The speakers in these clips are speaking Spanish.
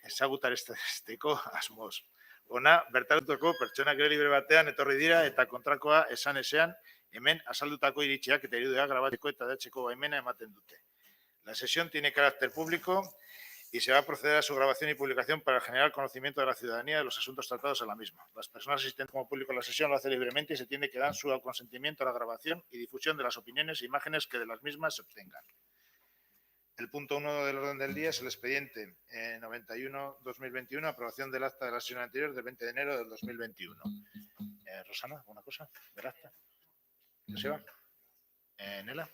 ezagutaresteko asmoz. Ona, bertaratuko pertsonak ere libre batean etorri dira eta kontrakoa esan ezean, hemen azaldutako iritziak eta irudiak grabatzeko eta datzeko baimena ematen dute. La sesión tiene carácter público y se va a proceder a su grabación y publicación para generar conocimiento de la ciudadanía de los asuntos tratados en la misma. Las personas asistentes como público a la sesión lo hacen libremente y se tiene que dar su consentimiento a la grabación y difusión de las opiniones e imágenes que de las mismas se obtengan. El punto 1 del orden del día es el expediente 91-2021, aprobación del acta de la sesión anterior del 20 de enero del 2021. Rosana, ¿alguna cosa del acta? ¿Joseba? ¿Nela?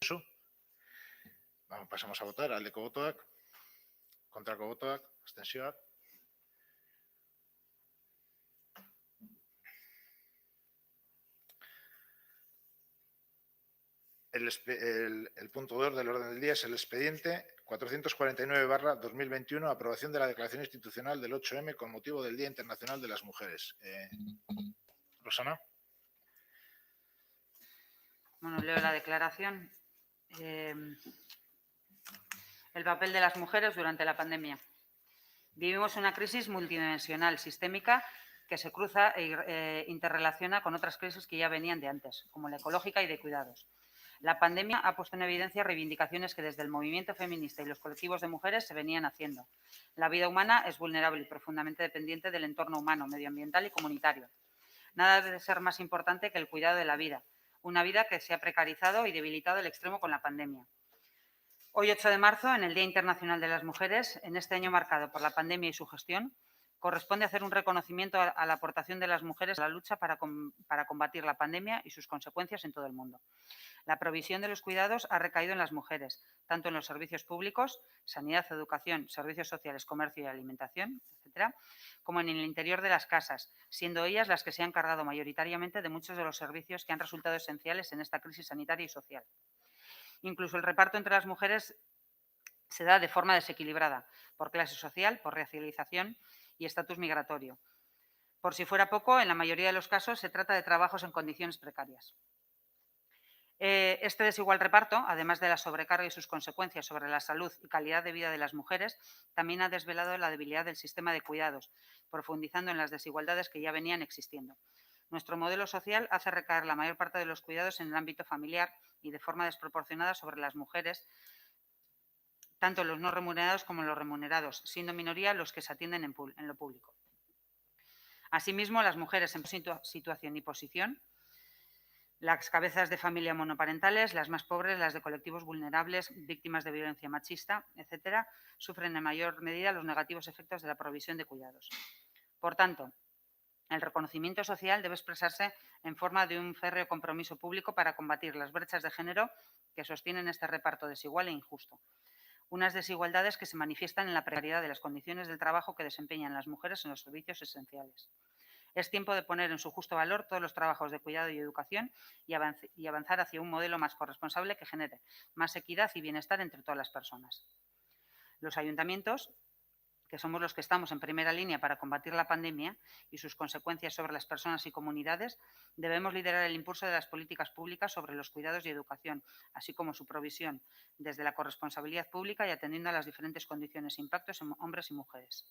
¿Eso? Vamos, pasamos a votar. Aldeko botoak, kontrako botoak, abstentzioak. El punto 2 del orden del día es el expediente 449/2021, aprobación de la declaración institucional del 8M con motivo del Día Internacional de las Mujeres. Rosana. Bueno, leo la declaración. El papel de las mujeres durante la pandemia. Vivimos una crisis multidimensional, sistémica, que se cruza e interrelaciona con otras crisis que ya venían de antes, como la ecológica y de cuidados. La pandemia ha puesto en evidencia reivindicaciones que desde el movimiento feminista y los colectivos de mujeres se venían haciendo. La vida humana es vulnerable y profundamente dependiente del entorno humano, medioambiental y comunitario. Nada debe ser más importante que el cuidado de la vida, una vida que se ha precarizado y debilitado al extremo con la pandemia. Hoy, 8 de marzo, en el Día Internacional de las Mujeres, en este año marcado por la pandemia y su gestión, corresponde hacer un reconocimiento a la aportación de las mujeres a la lucha para combatir la pandemia y sus consecuencias en todo el mundo. La provisión de los cuidados ha recaído en las mujeres, tanto en los servicios públicos, sanidad, educación, servicios sociales, comercio y alimentación, etcétera, como en el interior de las casas, siendo ellas las que se han encargado mayoritariamente de muchos de los servicios que han resultado esenciales en esta crisis sanitaria y social. Incluso el reparto entre las mujeres se da de forma desequilibrada, por clase social, por racialización y estatus migratorio. Por si fuera poco, en la mayoría de los casos se trata de trabajos en condiciones precarias. Este desigual reparto, además de la sobrecarga y sus consecuencias sobre la salud y calidad de vida de las mujeres, también ha desvelado la debilidad del sistema de cuidados, profundizando en las desigualdades que ya venían existiendo. Nuestro modelo social hace recaer la mayor parte de los cuidados en el ámbito familiar y de forma desproporcionada sobre las mujeres, tanto los no remunerados como los remunerados, siendo minoría los que se atienden en lo público. Asimismo, las mujeres en situación y posición, las cabezas de familia monoparentales, las más pobres, las de colectivos vulnerables, víctimas de violencia machista, etcétera, sufren en mayor medida los negativos efectos de la provisión de cuidados. Por tanto, el reconocimiento social debe expresarse en forma de un férreo compromiso público para combatir las brechas de género que sostienen este reparto desigual e injusto. Unas desigualdades que se manifiestan en la precariedad de las condiciones del trabajo que desempeñan las mujeres en los servicios esenciales. Es tiempo de poner en su justo valor todos los trabajos de cuidado y educación y avanzar hacia un modelo más corresponsable que genere más equidad y bienestar entre todas las personas. Los ayuntamientos, que somos los que estamos en primera línea para combatir la pandemia y sus consecuencias sobre las personas y comunidades, debemos liderar el impulso de las políticas públicas sobre los cuidados y educación, así como su provisión, desde la corresponsabilidad pública y atendiendo a las diferentes condiciones e impactos en hombres y mujeres.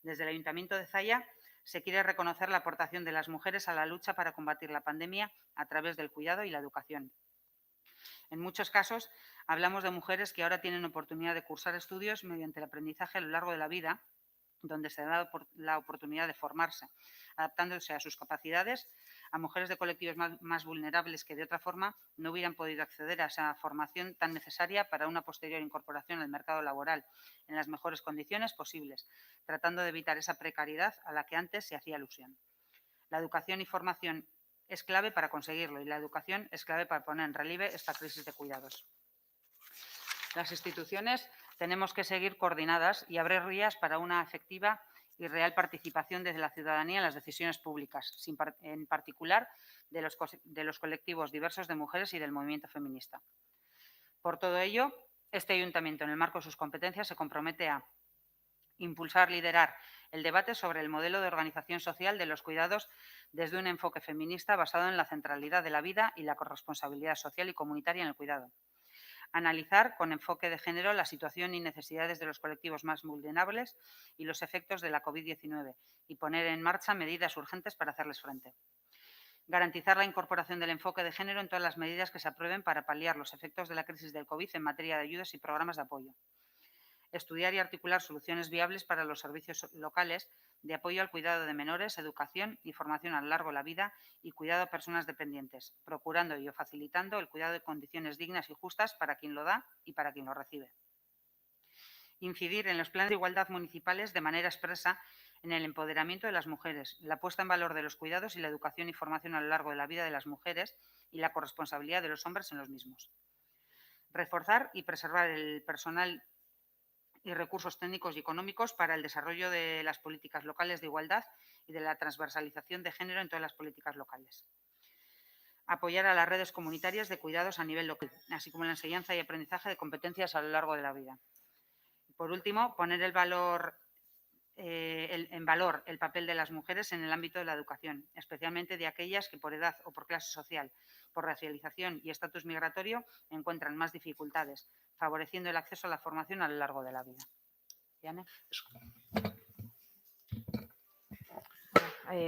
Desde el Ayuntamiento de Zalla se quiere reconocer la aportación de las mujeres a la lucha para combatir la pandemia a través del cuidado y la educación. En muchos casos, hablamos de mujeres que ahora tienen oportunidad de cursar estudios mediante el aprendizaje a lo largo de la vida, donde se da la oportunidad de formarse, adaptándose a sus capacidades, a mujeres de colectivos más vulnerables que de otra forma no hubieran podido acceder a esa formación tan necesaria para una posterior incorporación al mercado laboral en las mejores condiciones posibles, tratando de evitar esa precariedad a la que antes se hacía alusión. La educación y formación es clave para conseguirlo y la educación es clave para poner en relieve esta crisis de cuidados. Las instituciones tenemos que seguir coordinadas y abrir vías para una efectiva y real participación desde la ciudadanía en las decisiones públicas, en particular de los colectivos diversos de mujeres y del movimiento feminista. Por todo ello, este ayuntamiento, en el marco de sus competencias, se compromete a impulsar, liderar el debate sobre el modelo de organización social de los cuidados desde un enfoque feminista basado en la centralidad de la vida y la corresponsabilidad social y comunitaria en el cuidado. Analizar con enfoque de género la situación y necesidades de los colectivos más vulnerables y los efectos de la COVID-19 y poner en marcha medidas urgentes para hacerles frente. Garantizar la incorporación del enfoque de género en todas las medidas que se aprueben para paliar los efectos de la crisis del COVID en materia de ayudas y programas de apoyo. Estudiar y articular soluciones viables para los servicios locales de apoyo al cuidado de menores, educación y formación a lo largo de la vida y cuidado a personas dependientes, procurando y facilitando el cuidado de condiciones dignas y justas para quien lo da y para quien lo recibe. Incidir en los planes de igualdad municipales de manera expresa en el empoderamiento de las mujeres, la puesta en valor de los cuidados y la educación y formación a lo largo de la vida de las mujeres y la corresponsabilidad de los hombres en los mismos. Reforzar y preservar el personal y recursos técnicos y económicos para el desarrollo de las políticas locales de igualdad y de la transversalización de género en todas las políticas locales. Apoyar a las redes comunitarias de cuidados a nivel local, así como la enseñanza y aprendizaje de competencias a lo largo de la vida. Por último, poner en valor el papel de las mujeres en el ámbito de la educación, especialmente de aquellas que por edad o por clase social, por racialización y estatus migratorio encuentran más dificultades, favoreciendo el acceso a la formación a lo largo de la vida. Diane.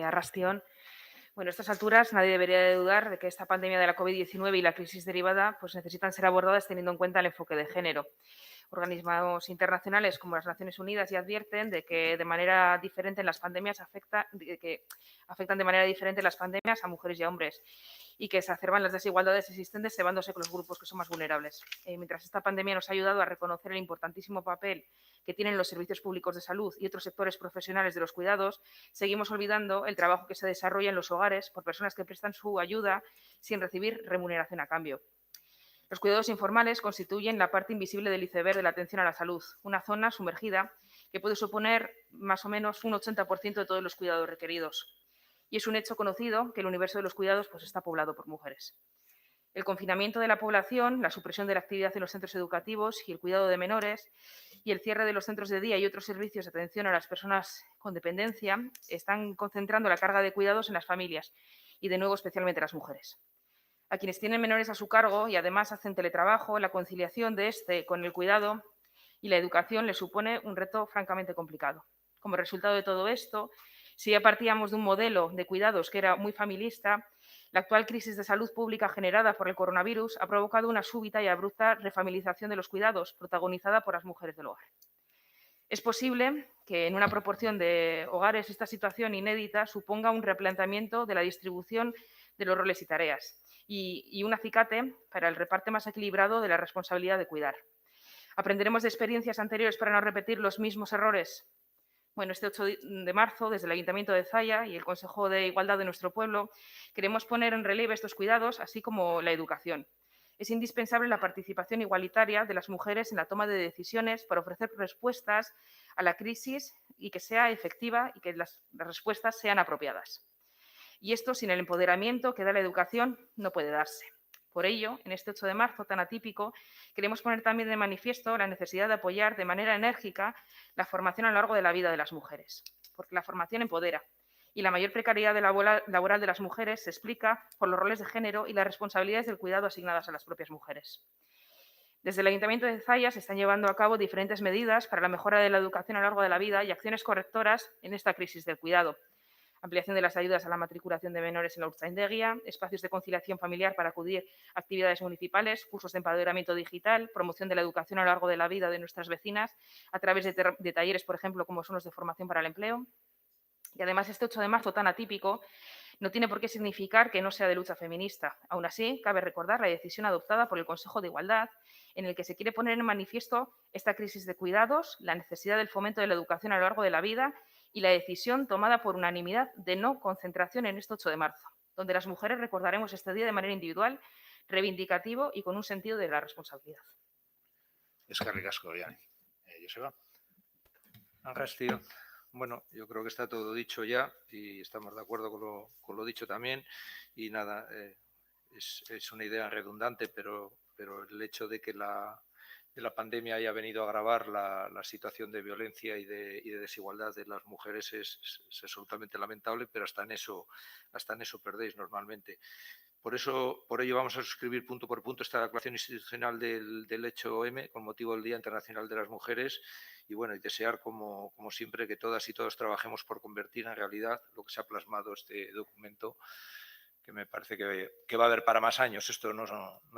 Arrastión. Bueno, a estas alturas nadie debería de dudar de que esta pandemia de la COVID-19 y la crisis derivada pues, necesitan ser abordadas teniendo en cuenta el enfoque de género. Organismos internacionales como las Naciones Unidas ya advierten de que de manera diferente las pandemias afectan de manera diferente las pandemias a mujeres y a hombres y que exacerban las desigualdades existentes llevándose con los grupos que son más vulnerables. Mientras esta pandemia nos ha ayudado a reconocer el importantísimo papel que tienen los servicios públicos de salud y otros sectores profesionales de los cuidados, seguimos olvidando el trabajo que se desarrolla en los hogares por personas que prestan su ayuda sin recibir remuneración a cambio. Los cuidados informales constituyen la parte invisible del iceberg de la atención a la salud, una zona sumergida que puede suponer más o menos un 80% de todos los cuidados requeridos. Y es un hecho conocido que el universo de los cuidados pues, está poblado por mujeres. El confinamiento de la población, la supresión de la actividad en los centros educativos y el cuidado de menores y el cierre de los centros de día y otros servicios de atención a las personas con dependencia están concentrando la carga de cuidados en las familias y, de nuevo, especialmente las mujeres. A quienes tienen menores a su cargo y además hacen teletrabajo, la conciliación de este con el cuidado y la educación les supone un reto francamente complicado. Como resultado de todo esto, si ya partíamos de un modelo de cuidados que era muy familista, la actual crisis de salud pública generada por el coronavirus ha provocado una súbita y abrupta refamilización de los cuidados, protagonizada por las mujeres del hogar. Es posible que en una proporción de hogares esta situación inédita suponga un replanteamiento de la distribución de los roles y tareas y un acicate para el reparto más equilibrado de la responsabilidad de cuidar. ¿Aprenderemos de experiencias anteriores para no repetir los mismos errores? Bueno, este 8 de marzo, desde el Ayuntamiento de Zalla y el Consejo de Igualdad de nuestro pueblo, queremos poner en relieve estos cuidados, así como la educación. Es indispensable la participación igualitaria de las mujeres en la toma de decisiones para ofrecer respuestas a la crisis y que sea efectiva y que las respuestas sean apropiadas. Y esto, sin el empoderamiento que da la educación, no puede darse. Por ello, en este 8 de marzo tan atípico, queremos poner también de manifiesto la necesidad de apoyar de manera enérgica la formación a lo largo de la vida de las mujeres, porque la formación empodera y la mayor precariedad laboral de las mujeres se explica por los roles de género y las responsabilidades del cuidado asignadas a las propias mujeres. Desde el Ayuntamiento de Zalla se están llevando a cabo diferentes medidas para la mejora de la educación a lo largo de la vida y acciones correctoras en esta crisis del cuidado. Ampliación de las ayudas a la matriculación de menores en la Urtzaindegia, espacios de conciliación familiar para acudir a actividades municipales, cursos de empoderamiento digital, promoción de la educación a lo largo de la vida de nuestras vecinas a través de talleres, por ejemplo, como son los de formación para el empleo. Y además, este 8 de marzo tan atípico no tiene por qué significar que no sea de lucha feminista. Aún así, cabe recordar la decisión adoptada por el Consejo de Igualdad, en el que se quiere poner en manifiesto esta crisis de cuidados, la necesidad del fomento de la educación a lo largo de la vida y la decisión tomada por unanimidad de no concentración en este 8 de marzo, donde las mujeres recordaremos este día de manera individual, reivindicativo y con un sentido de la responsabilidad. Eskerrik asko, Diane. Joseba. Arrastio. Bueno, yo creo que está todo dicho ya y estamos de acuerdo con lo dicho también. Y nada, es una idea redundante, pero el hecho de que la pandemia haya venido a agravar la situación de violencia y de desigualdad de las mujeres es absolutamente lamentable, pero hasta en eso perdéis normalmente. Por ello vamos a suscribir punto por punto esta declaración institucional del hecho M con motivo del Día Internacional de las Mujeres y bueno, y desear como siempre que todas y todos trabajemos por convertir en realidad lo que se ha plasmado este documento, que me parece que va a haber para más años. Esto no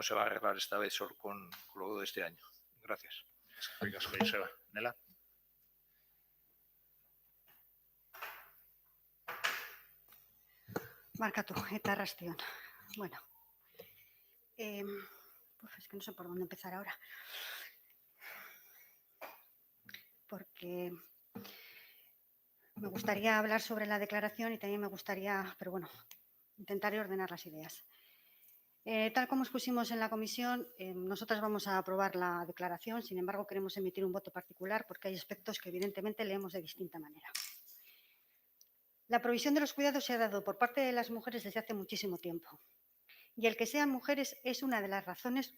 se va a arreglar esta vez solo con lo de este año. Gracias. Eskerrik asko, Joseba. Nela? Barkatu, eta arrastion. Bueno, es que no sé por dónde empezar ahora. Porque me gustaría hablar sobre la declaración y también me gustaría, pero bueno, intentaré ordenar las ideas. Tal como expusimos en la comisión, nosotras vamos a aprobar la declaración, sin embargo queremos emitir un voto particular porque hay aspectos que evidentemente leemos de distinta manera. La provisión de los cuidados se ha dado por parte de las mujeres desde hace muchísimo tiempo y el que sean mujeres es una de las razones,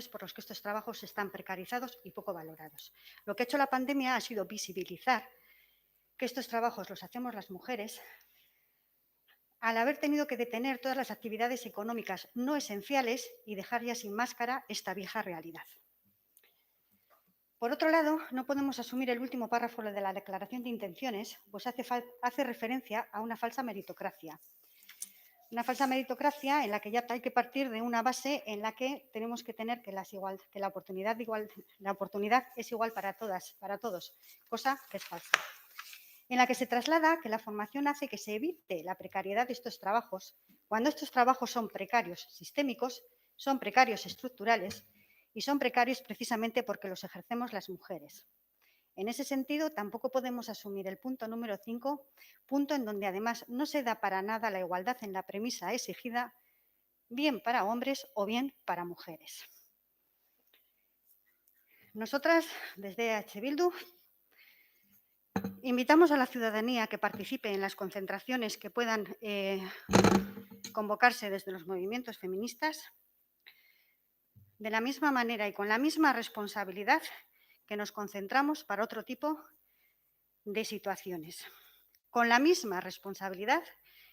por las que estos trabajos están precarizados y poco valorados. Lo que ha hecho la pandemia ha sido visibilizar que estos trabajos los hacemos las mujeres al haber tenido que detener todas las actividades económicas no esenciales y dejar ya sin máscara esta vieja realidad. Por otro lado, no podemos asumir el último párrafo de la declaración de intenciones, pues hace referencia a una falsa meritocracia. Una falsa meritocracia en la que ya hay que partir de una base en la que tenemos que tener que la oportunidad es igual para todas, para todos, cosa que es falsa. En la que se traslada que la formación hace que se evite la precariedad de estos trabajos, cuando estos trabajos son precarios sistémicos, son precarios estructurales y son precarios precisamente porque los ejercemos las mujeres. En ese sentido, tampoco podemos asumir el punto número 5, punto en donde además no se da para nada la igualdad en la premisa exigida, bien para hombres o bien para mujeres. Nosotras, desde EH Bildu, invitamos a la ciudadanía que participe en las concentraciones que puedan convocarse desde los movimientos feministas de la misma manera y con la misma responsabilidad que nos concentramos para otro tipo de situaciones. Con la misma responsabilidad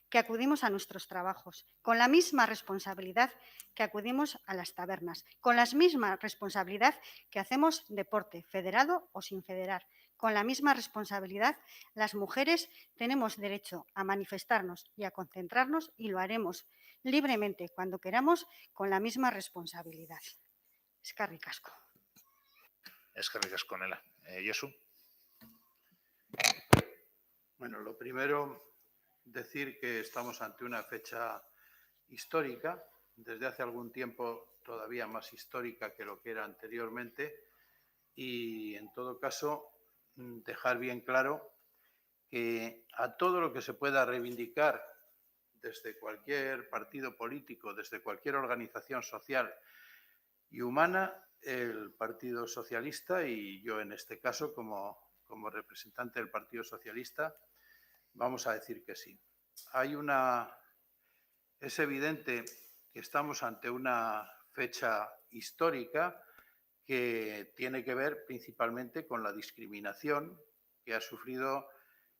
que acudimos a nuestros trabajos, con la misma responsabilidad que acudimos a las tabernas, con la misma responsabilidad que hacemos deporte, federado o sin federar. Con la misma responsabilidad, las mujeres tenemos derecho a manifestarnos y a concentrarnos y lo haremos libremente cuando queramos con la misma responsabilidad. Eskerrik asko. Eskerrik asko, Nela. Josu? Bueno, lo primero, decir que estamos ante una fecha histórica, desde hace algún tiempo todavía más histórica que lo que era anteriormente y, en todo caso, dejar bien claro que a todo lo que se pueda reivindicar desde cualquier partido político, desde cualquier organización social y humana, el Partido Socialista y yo en este caso como representante del Partido Socialista vamos a decir que sí. Es evidente que estamos ante una fecha histórica que tiene que ver principalmente con la discriminación que ha sufrido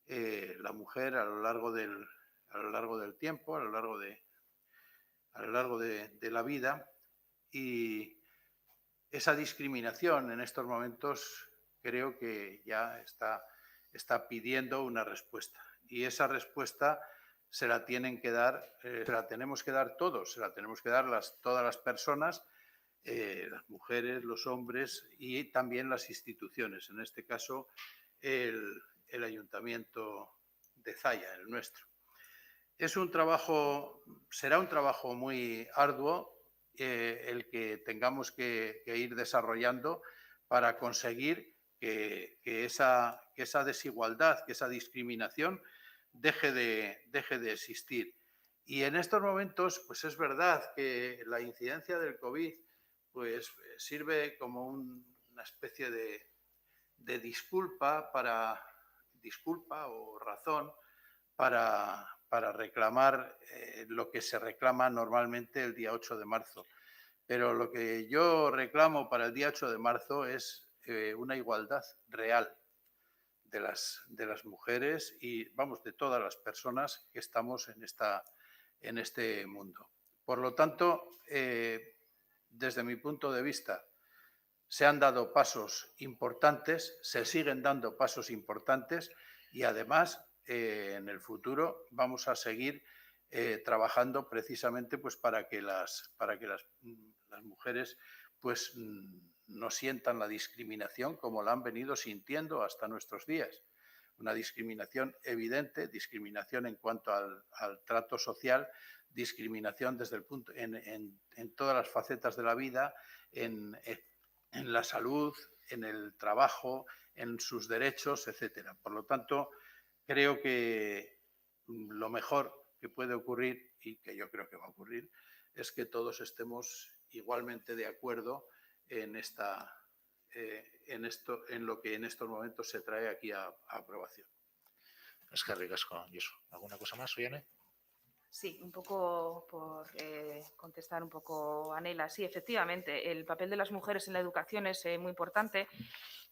la mujer a lo largo del tiempo, a lo largo de la vida, y esa discriminación en estos momentos creo que ya está pidiendo una respuesta, y esa respuesta se la tenemos que dar todos, se la tenemos que dar todas las personas, las mujeres, los hombres y también las instituciones, en este caso el Ayuntamiento de Zalla, el nuestro. Será un trabajo muy arduo el que tengamos que ir desarrollando para conseguir que esa desigualdad, que esa discriminación deje de existir. Y en estos momentos, pues es verdad que la incidencia del COVID pues sirve como una especie disculpa o razón para para reclamar lo que se reclama normalmente el día 8 de marzo. Pero lo que yo reclamo para el día 8 de marzo es una igualdad real de las mujeres y, vamos, de todas las personas que estamos en este mundo. Por lo tanto, desde mi punto de vista, se han dado pasos importantes, se siguen dando pasos importantes y, además, en el futuro vamos a seguir trabajando precisamente pues, para que las mujeres pues, no sientan la discriminación como la han venido sintiendo hasta nuestros días. Una discriminación evidente, discriminación en cuanto al trato social, discriminación desde el punto en todas las facetas de la vida, en la salud, en el trabajo, en sus derechos, etcétera. Por lo tanto, creo que lo mejor que puede ocurrir, y que yo creo que va a ocurrir, es que todos estemos igualmente de acuerdo en lo que en estos momentos se trae aquí a aprobación. Eskerrik asko, Josu. ¿Alguna cosa más, Oiane? Sí, un poco por contestar un poco a Nela. Sí, efectivamente, el papel de las mujeres en la educación es muy importante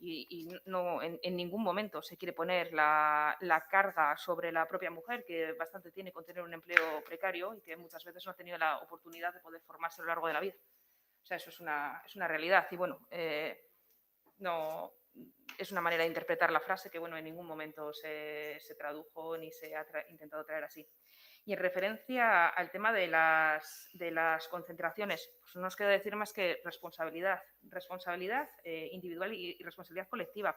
y no en ningún momento se quiere poner la carga sobre la propia mujer, que bastante tiene con tener un empleo precario y que muchas veces no ha tenido la oportunidad de poder formarse a lo largo de la vida. O sea, eso es una realidad y, bueno, no es una manera de interpretar la frase que, bueno, en ningún momento se tradujo ni se ha intentado traer así. Y en referencia al tema de las concentraciones, pues no nos queda decir más que responsabilidad individual y responsabilidad colectiva.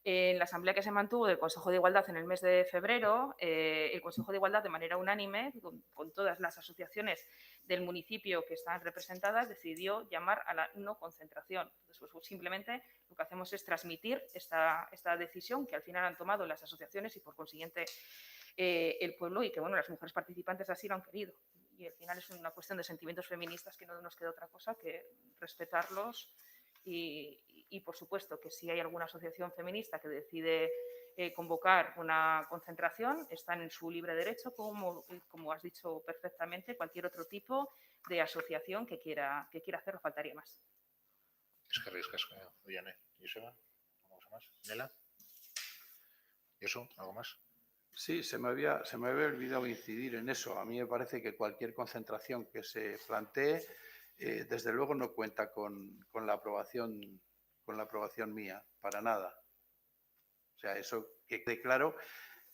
En la asamblea que se mantuvo del Consejo de Igualdad en el mes de febrero, el Consejo de Igualdad, de manera unánime, con todas las asociaciones del municipio que están representadas, decidió llamar a la no concentración. Entonces, pues simplemente lo que hacemos es transmitir esta decisión que al final han tomado las asociaciones y, por consiguiente, el pueblo, y que, bueno, las mujeres participantes así lo han querido. Y al final es una cuestión de sentimientos feministas que no nos queda otra cosa que respetarlos y, por supuesto, que si hay alguna asociación feminista que decide convocar una concentración, están en su libre derecho, como has dicho perfectamente, cualquier otro tipo de asociación que quiera hacerlo, faltaría más. Eskerrik asko, Oiane. Joseba, ¿alguna cosa más? ¿Nela? ¿Josu, algo más? Sí, se me había olvidado incidir en eso. A mí me parece que cualquier concentración que se plantee, desde luego no cuenta con la aprobación mía, para nada. O sea, eso que quede claro,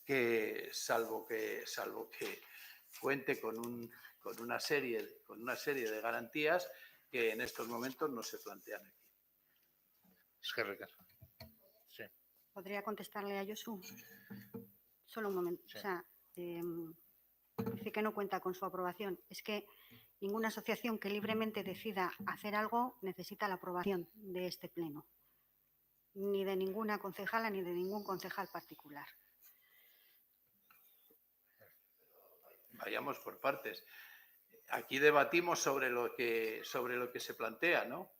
que salvo que cuente con una serie de garantías que en estos momentos no se plantean aquí. Eskerrik asko. Sí. ¿Podría contestarle a Josu? Solo un momento. Sí. O sea, dice que no cuenta con su aprobación. Es que ninguna asociación que libremente decida hacer algo necesita la aprobación de este pleno, ni de ninguna concejala ni de ningún concejal particular. Vayamos por partes. Aquí debatimos sobre lo que se plantea, ¿no?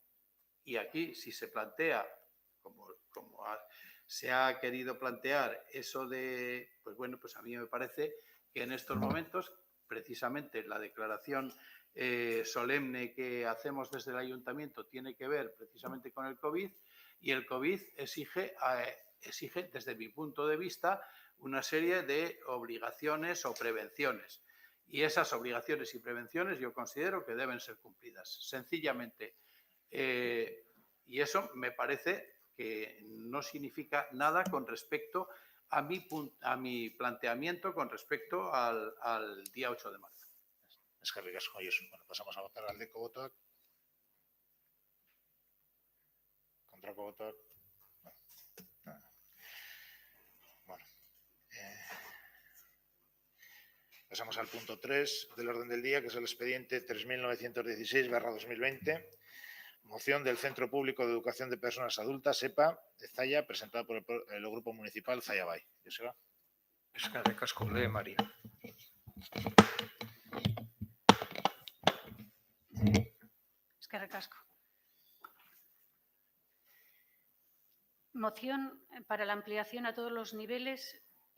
Y aquí, si se plantea, como se ha querido plantear eso de, pues bueno, pues a mí me parece que en estos momentos, precisamente la declaración solemne que hacemos desde el ayuntamiento tiene que ver precisamente con el COVID, y el COVID exige, desde mi punto de vista, una serie de obligaciones o prevenciones. Y esas obligaciones y prevenciones yo considero que deben ser cumplidas. Sencillamente, y eso me parece que no significa nada con respecto a mi planteamiento con respecto al día 8 de marzo. Eskerrik asko, Josu. Bueno, pasamos a votar. Aldeko botoak. Kontrako botoak. Bueno. Pasamos al punto 3 del orden del día, que es el expediente 3916/2020. Moción del Centro Público de Educación de Personas Adultas, EPA, de Zalla, presentada por el Grupo Municipal Zalla Bay. Joseba. Eskerrik asko, María. Eskerrik asko. Moción para la ampliación a todos los niveles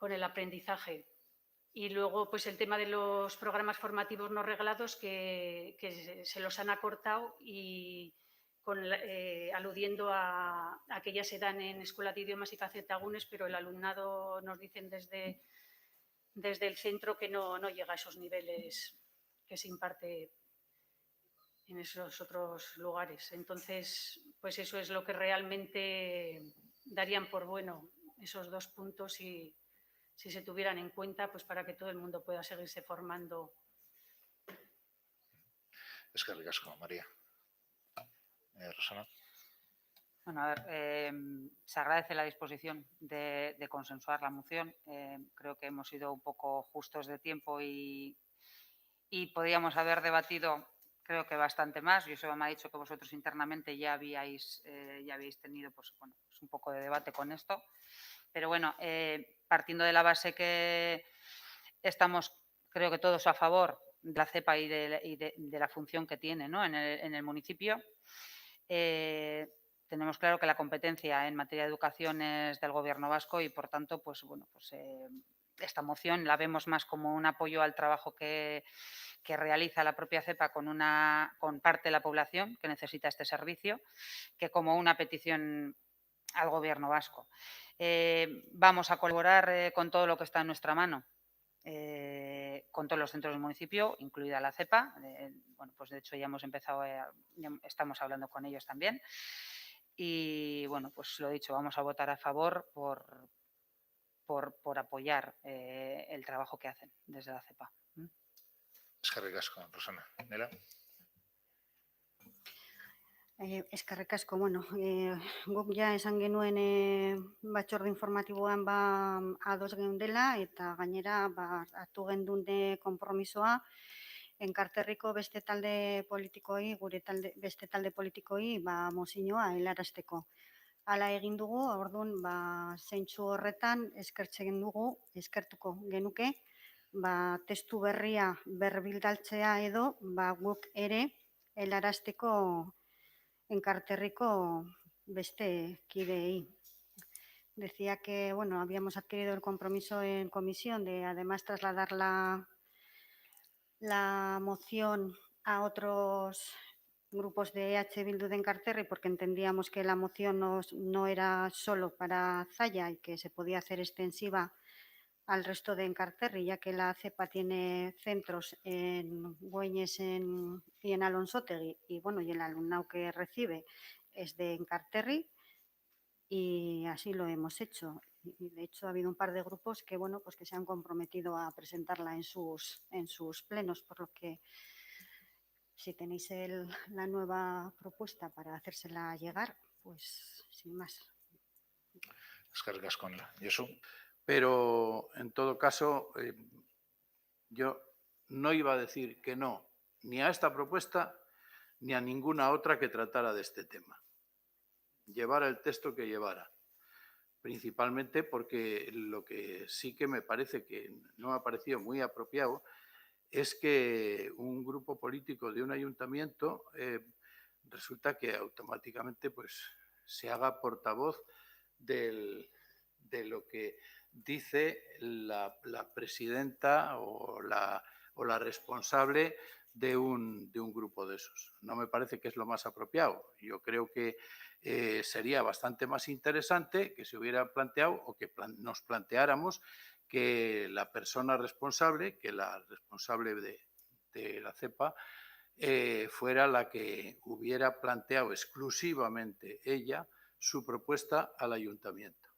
con el aprendizaje. Y luego, pues el tema de los programas formativos no reglados que se los han acortado y aludiendo a que ya se dan en Escuela de Idiomas y Cacetagunes, pero el alumnado nos dicen desde el centro que no llega a esos niveles que se imparte en esos otros lugares. Entonces, pues eso es lo que realmente darían por bueno esos 2 puntos y si se tuvieran en cuenta, pues para que todo el mundo pueda seguirse formando. Eskerrik asko, María. Rosana. Bueno, a ver, se agradece la disposición de consensuar la moción. Creo que hemos sido un poco justos de tiempo y podíamos haber debatido, creo que bastante más. Joseba me ha dicho que vosotros internamente ya habíais tenido pues un poco de debate con esto. Pero bueno, partiendo de la base que estamos, creo que todos a favor de la CEPA y de la función que tiene, ¿no?, en el municipio, tenemos claro que la competencia en materia de educación es del Gobierno vasco y, por tanto, pues bueno, pues esta moción la vemos más como un apoyo al trabajo que realiza la propia CEPA con parte de la población que necesita este servicio, que como una petición al Gobierno vasco. Vamos a colaborar con todo lo que está en nuestra mano, con todos los centros del municipio, incluida la CEPA. Bueno, pues de hecho ya hemos empezado, ya estamos hablando con ellos también. Y bueno, pues lo dicho, vamos a votar a favor por apoyar el trabajo que hacen desde la CEPA. Eskerrik asko, Rosana. Nela. Eskerrik asko, bueno, guk ja esan genuen batzorde informatiboan ados geundela eta gainera hartu gendune konpromisoa enkarterriko beste talde politikoi, beste talde politikoi mozioa helarazteko. Hala egin dugu, orduan zentzu horretan eskertuko genuke, testu berria berbildaltzea edo guk ere helarazteko enkarterriko beste kideei. Decía que, bueno, habíamos adquirido el compromiso en comisión de además trasladar la moción a otros grupos de EH Bildu de Enkarterri porque entendíamos que la moción no era solo para Zalla y que se podía hacer extensiva al resto de Enkarterri, ya que la CEPA tiene centros en Güeñes y en Alonsotegi, y bueno, y el alumnado que recibe es de Enkarterri, y así lo hemos hecho. Y de hecho ha habido un par de grupos que, bueno, pues que se han comprometido a presentarla en sus plenos, por lo que si tenéis la nueva propuesta para hacérsela llegar, pues sin más. Eskerrik asko, Nela. Josu. Pero, en todo caso, yo no iba a decir que no ni a esta propuesta ni a ninguna otra que tratara de este tema. Llevara el texto que llevara. Principalmente porque lo que sí que me parece que no me ha parecido muy apropiado es que un grupo político de un ayuntamiento resulta que automáticamente pues, se haga portavoz de lo que dice la presidenta o la responsable de un grupo de esos. No me parece que es lo más apropiado. Yo creo que sería bastante más interesante que se hubiera planteado o que nos planteáramos que la persona responsable, que la responsable de la CEPA, fuera la que hubiera planteado exclusivamente ella su propuesta al ayuntamiento.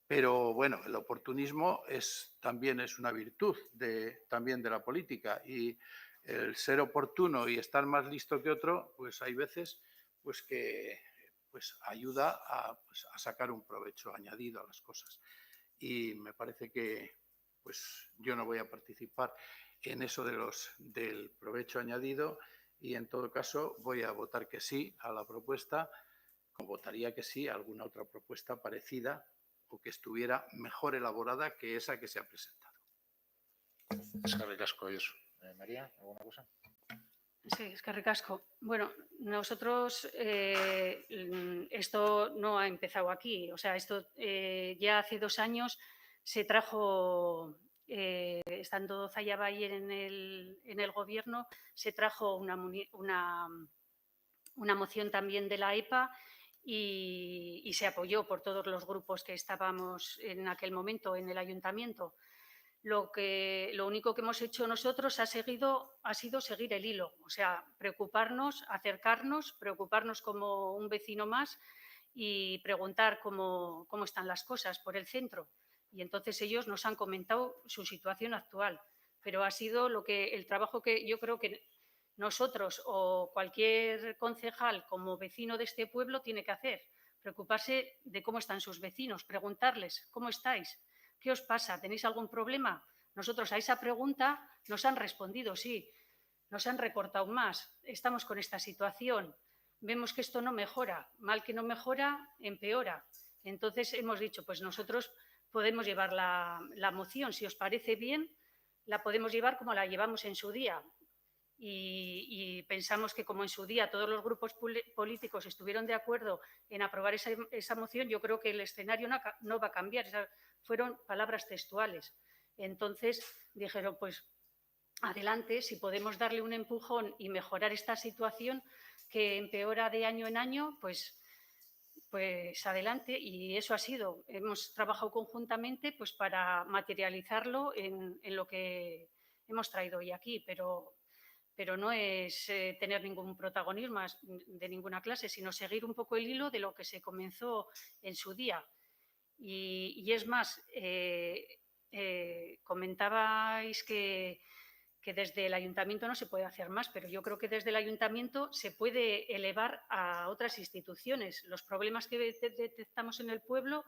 Pero bueno, el oportunismo también es una virtud también de la política, y el ser oportuno y estar más listo que otro, pues hay veces pues que pues ayuda a sacar un provecho añadido a las cosas. Y me parece que pues yo no voy a participar en eso del provecho añadido, y en todo caso voy a votar que sí a la propuesta, como votaría que sí a alguna otra propuesta parecida o que estuviera mejor elaborada que esa que se ha presentado. Eskerrik asko, Josu. María, ¿alguna cosa? Sí, es que ricasco. Bueno, nosotros esto no ha empezado aquí. O sea, esto ya hace 2 años Se trajo, estando Zayabay en el Gobierno, se trajo una moción también de la EPA y se apoyó por todos los grupos que estábamos en aquel momento en el ayuntamiento. Lo único que hemos hecho nosotros ha sido seguir el hilo, o sea, preocuparnos, acercarnos, preocuparnos como un vecino más y preguntar cómo están las cosas por el centro. Y entonces ellos nos han comentado su situación actual, pero ha sido el trabajo que yo creo que nosotros o cualquier concejal como vecino de este pueblo tiene que hacer, preocuparse de cómo están sus vecinos, preguntarles cómo estáis, qué os pasa, tenéis algún problema. Nosotros a esa pregunta nos han respondido, sí, nos han recortado más, estamos con esta situación, vemos que esto no mejora, mal que no mejora, empeora. Entonces hemos dicho, pues nosotros podemos llevar la moción, si os parece bien, la podemos llevar como la llevamos en su día. Y pensamos que como en su día todos los grupos políticos estuvieron de acuerdo en aprobar esa moción, yo creo que el escenario no va a cambiar. Esas fueron palabras textuales. Entonces dijeron, pues adelante, si podemos darle un empujón y mejorar esta situación que empeora de año en año, pues adelante. Y eso ha sido. Hemos trabajado conjuntamente pues, para materializarlo en lo que hemos traído hoy aquí, pero no es tener ningún protagonismo de ninguna clase, sino seguir un poco el hilo de lo que se comenzó en su día. Y es más, comentabais que desde el ayuntamiento no se puede hacer más, pero yo creo que desde el ayuntamiento se puede elevar a otras instituciones. Los problemas que detectamos en el pueblo,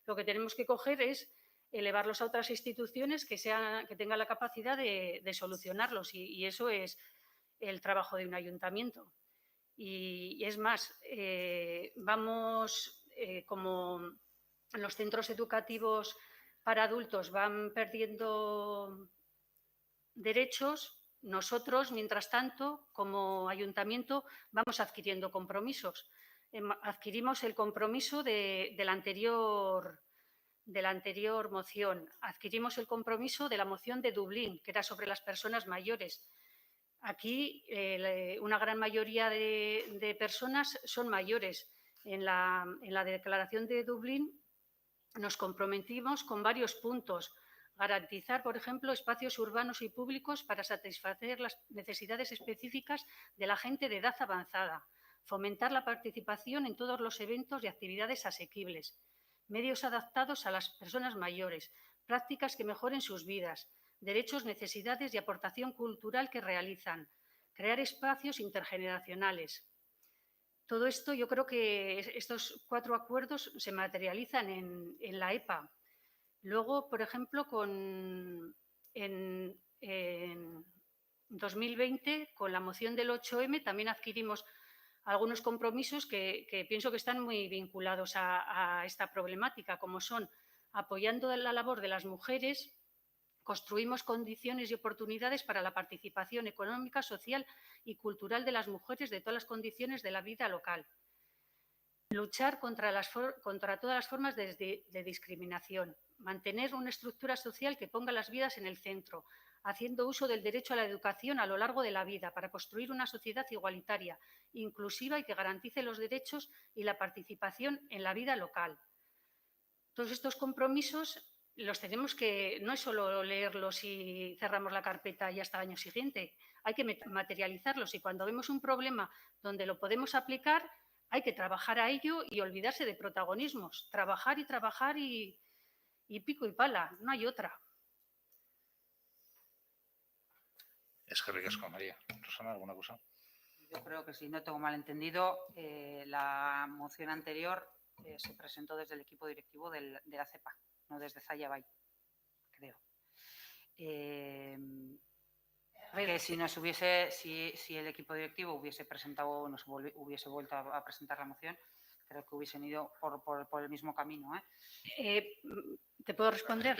lo que tenemos que coger es elevarlos a otras instituciones que tengan la capacidad de solucionarlos y eso es el trabajo de un ayuntamiento. Y es más, como los centros educativos para adultos van perdiendo derechos, nosotros, mientras tanto, como ayuntamiento, vamos adquiriendo compromisos. Adquirimos el compromiso de la anterior moción. Adquirimos el compromiso de la moción de Dublín, que era sobre las personas mayores. Aquí una gran mayoría de personas son mayores. En la declaración de Dublín nos comprometimos con varios puntos. Garantizar, por ejemplo, espacios urbanos y públicos para satisfacer las necesidades específicas de la gente de edad avanzada. Fomentar la participación en todos los eventos y actividades asequibles. Medios adaptados a las personas mayores. Prácticas que mejoren sus vidas. Derechos, necesidades y aportación cultural que realizan. Crear espacios intergeneracionales. Todo esto, yo creo que estos 4 acuerdos se materializan en la EPA. Luego, por ejemplo, en 2020, con la moción del 8M, también adquirimos algunos compromisos que pienso que están muy vinculados a esta problemática, como son apoyando la labor de las mujeres, construimos condiciones y oportunidades para la participación económica, social y cultural de las mujeres de todas las condiciones de la vida local. Luchar contra todas las formas de discriminación. Mantener una estructura social que ponga las vidas en el centro, haciendo uso del derecho a la educación a lo largo de la vida para construir una sociedad igualitaria, inclusiva y que garantice los derechos y la participación en la vida local. Todos estos compromisos los tenemos que, no es solo leerlos y cerramos la carpeta y hasta el año siguiente, hay que materializarlos y cuando vemos un problema donde lo podemos aplicar, hay que trabajar a ello y olvidarse de protagonismos, trabajar y pico y pala, no hay otra. Eskerrik asko, María. Rosana, ¿alguna cosa? Yo creo que si no tengo mal entendido, la moción anterior se presentó desde el equipo directivo de la CEPA, no desde Zayabay, creo. Que si el equipo directivo hubiese presentado, nos hubiese vuelto a presentar la moción, creo que hubiesen ido por el mismo camino. ¿Te puedo responder?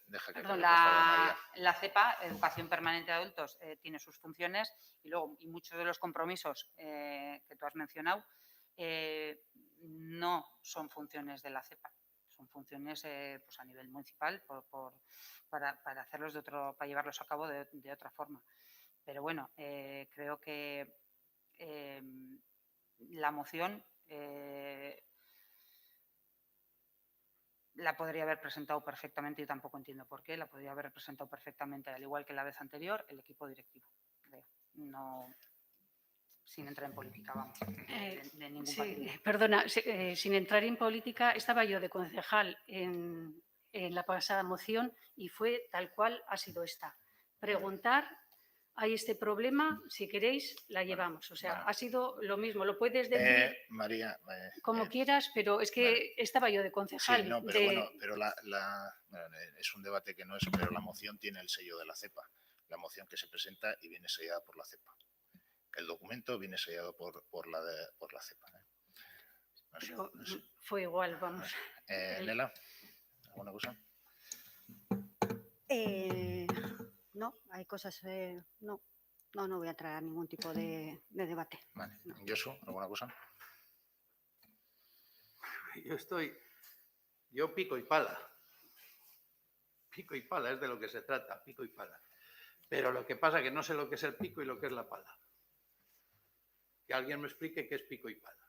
Deja que Perdón, María. la CEPA, Educación Permanente de Adultos, tiene sus funciones y muchos de los compromisos que tú has mencionado no son funciones de la CEPA, son funciones pues a nivel municipal para hacerlos para llevarlos a cabo de otra forma. Pero bueno, creo que la moción la podría haber presentado perfectamente, yo tampoco entiendo por qué, la podría haber presentado perfectamente, al igual que la vez anterior, el equipo directivo, creo. No, sin entrar en política, vamos, de ningún partido. Perdona, sin entrar en política, estaba yo de concejal en la pasada moción y fue tal cual ha sido esta. Preguntar, hay este problema, si queréis, la llevamos. O sea, ha sido lo mismo. Lo puedes decir María, como quieras, pero es que estaba yo de concejal. Sí, no, pero bueno, pero es un debate que no es, pero la moción tiene el sello de la CEPA. La moción que se presenta y viene sellada por la CEPA. El documento viene sellado por la CEPA. Pero fue igual, vamos. Nela, ¿alguna cosa? No, hay cosas... no voy a entrar a ningún tipo de debate. Vale. No. Josu, ¿alguna cosa? Yo pico y pala. Pico y pala es de lo que se trata, pico y pala. Pero lo que pasa es que no sé lo que es el pico y lo que es la pala. Que alguien me explique qué es pico y pala,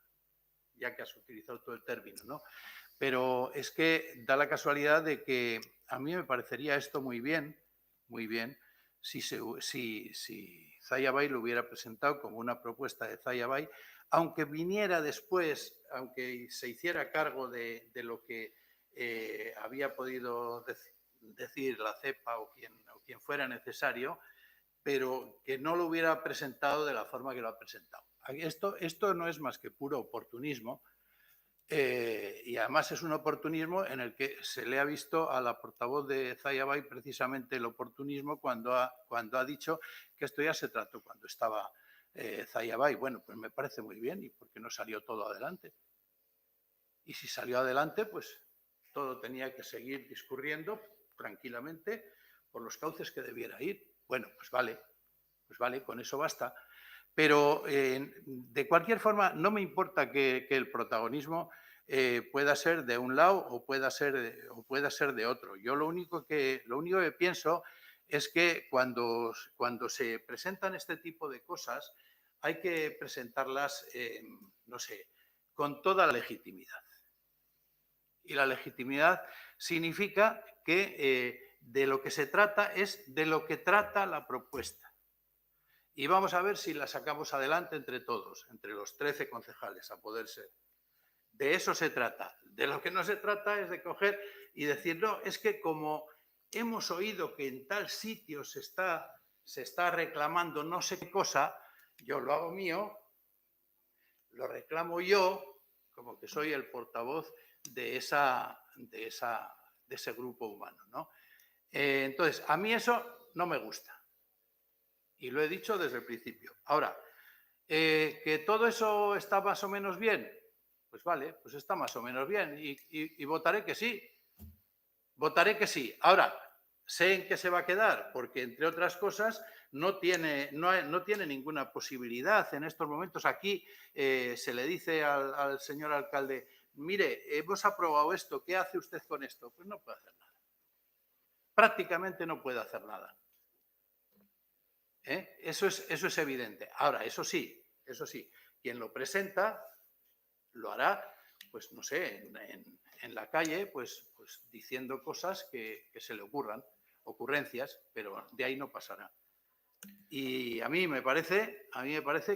ya que has utilizado todo el término, ¿no? Pero es que da la casualidad de que a mí me parecería esto muy bien, si Zaya Bay lo hubiera presentado como una propuesta de Zaya Bay, aunque viniera después, aunque se hiciera cargo de lo que había podido decir la CEPA o quien fuera necesario, pero que no lo hubiera presentado de la forma que lo ha presentado. Esto no es más que puro oportunismo, y además es un oportunismo en el que se le ha visto a la portavoz de Zaya Bay precisamente el oportunismo cuando ha dicho que esto ya se trató cuando estaba Zaya Bay. Bueno, pues me parece muy bien, y porque no salió todo adelante. Y si salió adelante, pues todo tenía que seguir discurriendo tranquilamente por los cauces que debiera ir. Bueno, pues vale, con eso basta. Pero de cualquier forma no me importa que el protagonismo pueda ser de un lado o pueda ser de otro. Yo lo único que pienso es que cuando se presentan este tipo de cosas hay que presentarlas, no sé, con toda la legitimidad. Y la legitimidad significa que de lo que se trata es de lo que trata la propuesta. Y vamos a ver si la sacamos adelante entre todos, entre los 13 concejales, a poder ser. De eso se trata. De lo que no se trata es de coger y decir, no, es que como hemos oído que en tal sitio se está reclamando no sé qué cosa, yo lo hago mío, lo reclamo yo, como que soy el portavoz de ese grupo humano, ¿no? Entonces, a mí eso no me gusta. Y lo he dicho desde el principio. Ahora, ¿que todo eso está más o menos bien? Pues vale, pues está más o menos bien y votaré que sí. Votaré que sí. Ahora, sé en qué se va a quedar, porque entre otras cosas no tiene ninguna posibilidad en estos momentos. Aquí se le dice al señor alcalde, mire, hemos aprobado esto, ¿qué hace usted con esto? Pues no puede hacer nada. Prácticamente no puede hacer nada. Eso es evidente. Ahora, eso sí, quien lo presenta lo hará, pues no sé, en la calle, pues diciendo cosas que se le ocurran, ocurrencias, pero de ahí no pasará. Y a mí me parece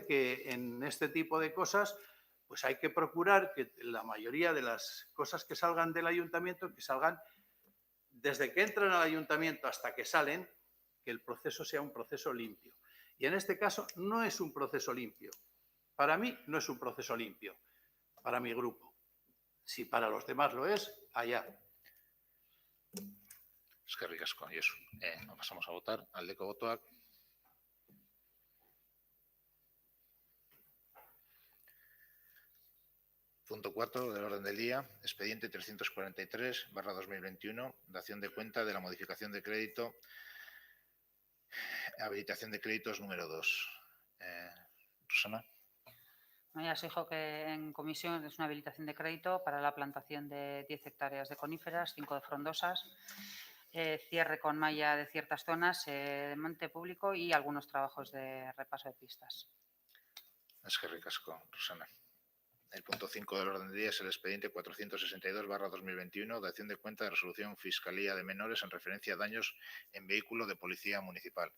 que en este tipo de cosas, pues hay que procurar que la mayoría de las cosas que salgan del ayuntamiento, que salgan desde que entran al ayuntamiento hasta que salen, que el proceso sea un proceso limpio. Y en este caso no es un proceso limpio. Para mí no es un proceso limpio, para mi grupo. Si para los demás lo es, allá. Eskerrik asko, Josu. Pasamos a votar. Aldeko botoak. Punto 4 del orden del día, expediente 343/2021, dación de cuenta de la modificación de crédito, habilitación de créditos número 2. Rosana. Ya se dijo que en comisión es una habilitación de crédito para la plantación de 10 hectáreas de coníferas, 5 de frondosas, cierre con malla de ciertas zonas de monte público y algunos trabajos de repaso de pistas. Eskerrik asko, Rosana. El punto 5 del orden del día es el expediente 462/2021, dación de cuenta de resolución Fiscalía de Menores en referencia a daños en vehículo de policía municipal.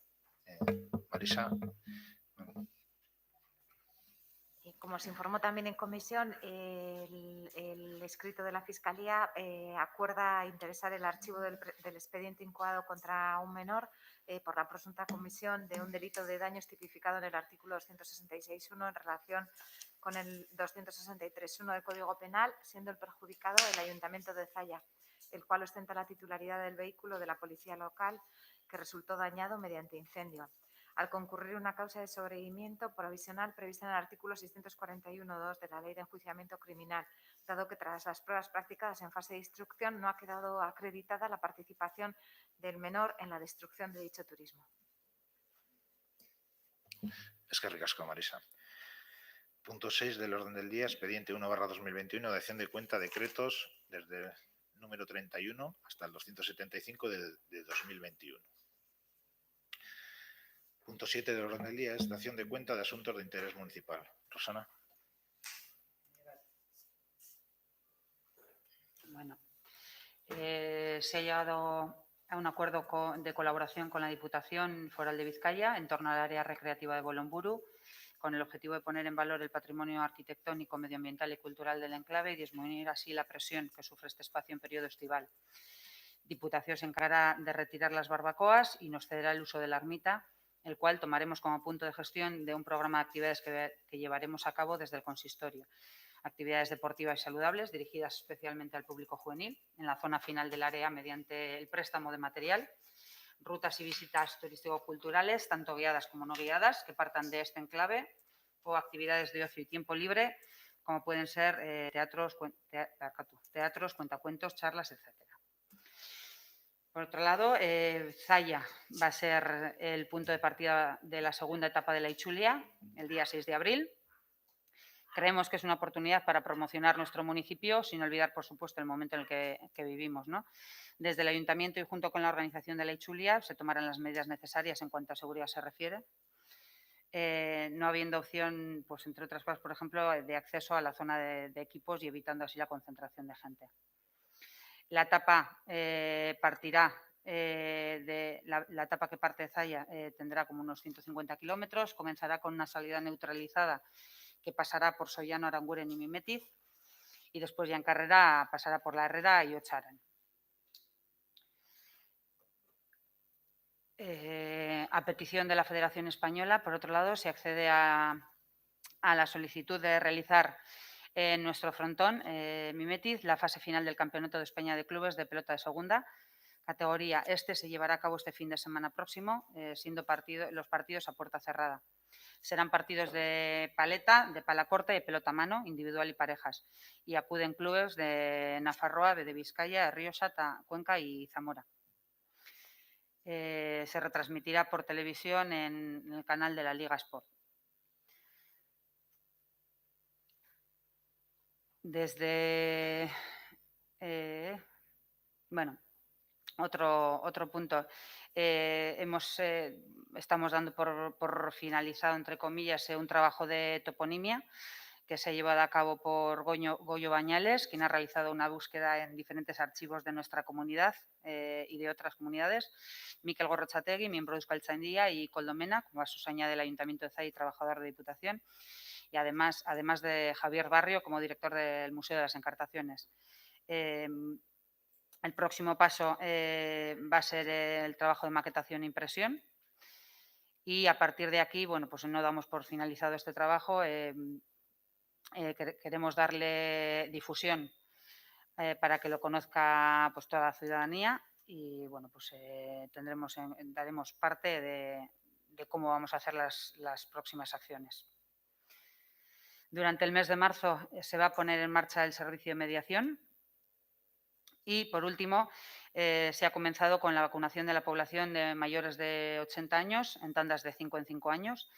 Marisa. Como se informó también en comisión, el escrito de la Fiscalía acuerda interesar el archivo del expediente incoado contra un menor por la presunta comisión de un delito de daños tipificado en el artículo 266.1 en relación con el 263.1 del Código Penal, siendo el perjudicado el Ayuntamiento de Zalla, el cual ostenta la titularidad del vehículo de la policía local que resultó dañado mediante incendio, al concurrir una causa de sobreseimiento provisional prevista en el artículo 641.2 de la Ley de Enjuiciamiento Criminal, dado que tras las pruebas practicadas en fase de instrucción no ha quedado acreditada la participación del menor en la destrucción de dicho turismo. Eskerrik asko, Marisa. Punto 6 del orden del día, expediente 1/2021, dación de cuenta decretos desde el número 31 hasta el 275 de 2021. Punto 7 del orden del día es dación de cuenta de asuntos de interés municipal. Rosana. Bueno, se ha llegado a un acuerdo de colaboración con la Diputación Foral de Vizcaya en torno al área recreativa de Bolomburu, con el objetivo de poner en valor el patrimonio arquitectónico, medioambiental y cultural del enclave y disminuir así la presión que sufre este espacio en periodo estival. Diputación se encargará de retirar las barbacoas y nos cederá el uso de la ermita, el cual tomaremos como punto de gestión de un programa de actividades que llevaremos a cabo desde el consistorio. Actividades deportivas y saludables dirigidas especialmente al público juvenil en la zona final del área mediante el préstamo de material, rutas y visitas turístico-culturales, tanto guiadas como no guiadas, que partan de este enclave, o actividades de ocio y tiempo libre, como pueden ser teatros, cuentacuentos, charlas, etc. Por otro lado, Zalla va a ser el punto de partida de la segunda etapa de la Ichulia, el día 6 de abril. Creemos que es una oportunidad para promocionar nuestro municipio, sin olvidar, por supuesto, el momento en el que vivimos, ¿no? Desde el Ayuntamiento y junto con la organización de la Ichulia se tomarán las medidas necesarias en cuanto a seguridad se refiere, no habiendo opción, pues entre otras cosas, por ejemplo, de acceso a la zona de equipos y evitando así la concentración de gente. La etapa partirá la etapa que parte de Zalla tendrá como unos 150 kilómetros, comenzará con una salida neutralizada que pasará por Sollano, Aranguren y Mimetiz y después ya en carrera pasará por La Herrera y Ocharan. A petición de la Federación Española, por otro lado, se accede a la solicitud de realizar en nuestro frontón, Mimetiz, la fase final del Campeonato de España de Clubes de Pelota de Segunda categoría. Este se llevará a cabo este fin de semana próximo, siendo los partidos a puerta cerrada. Serán partidos de paleta, de pala corta y de pelota a mano, individual y parejas. Y acuden clubes de Nafarroa, de Vizcaya, de Rioja, Cuenca y Zamora. Se retransmitirá por televisión en el canal de la Liga Sport. Desde, bueno, otro punto. Estamos dando por finalizado, entre comillas, un trabajo de toponimia que se ha llevado a cabo por Goyo Bañales, quien ha realizado una búsqueda en diferentes archivos de nuestra comunidad y de otras comunidades. Miquel Gorrochategui, miembro de Euskaltzaindia, y Coldomena, como a sus añade el Ayuntamiento de Zalla y trabajador de Diputación. Y además de Javier Barrio como director del Museo de las Encartaciones. El próximo paso va a ser el trabajo de maquetación e impresión y a partir de aquí, bueno, pues no damos por finalizado este trabajo. Queremos darle difusión para que lo conozca pues toda la ciudadanía y bueno, pues daremos parte de cómo vamos a hacer las próximas acciones. Durante el mes de marzo se va a poner en marcha el servicio de mediación. Y, por último, se ha comenzado con la vacunación de la población de mayores de 80 años en tandas de 5 en 5 años.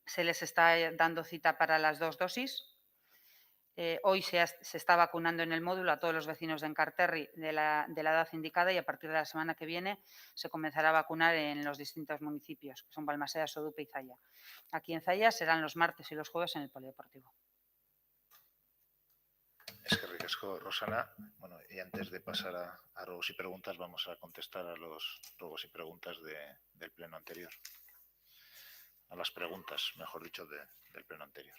se les está dando cita para las 2 dosis. Hoy se está vacunando en el módulo a todos los vecinos de Encarterri de la edad indicada y a partir de la semana que viene se comenzará a vacunar en los distintos municipios, que son Balmaseda, Sodupe y Zaya. Aquí en Zaya serán los martes y los jueves en el polideportivo. Es que ricasco, Rosana. Bueno, y antes de pasar a ruegos y preguntas, vamos a contestar a los ruegos y preguntas del pleno anterior. A las preguntas, mejor dicho, del pleno anterior.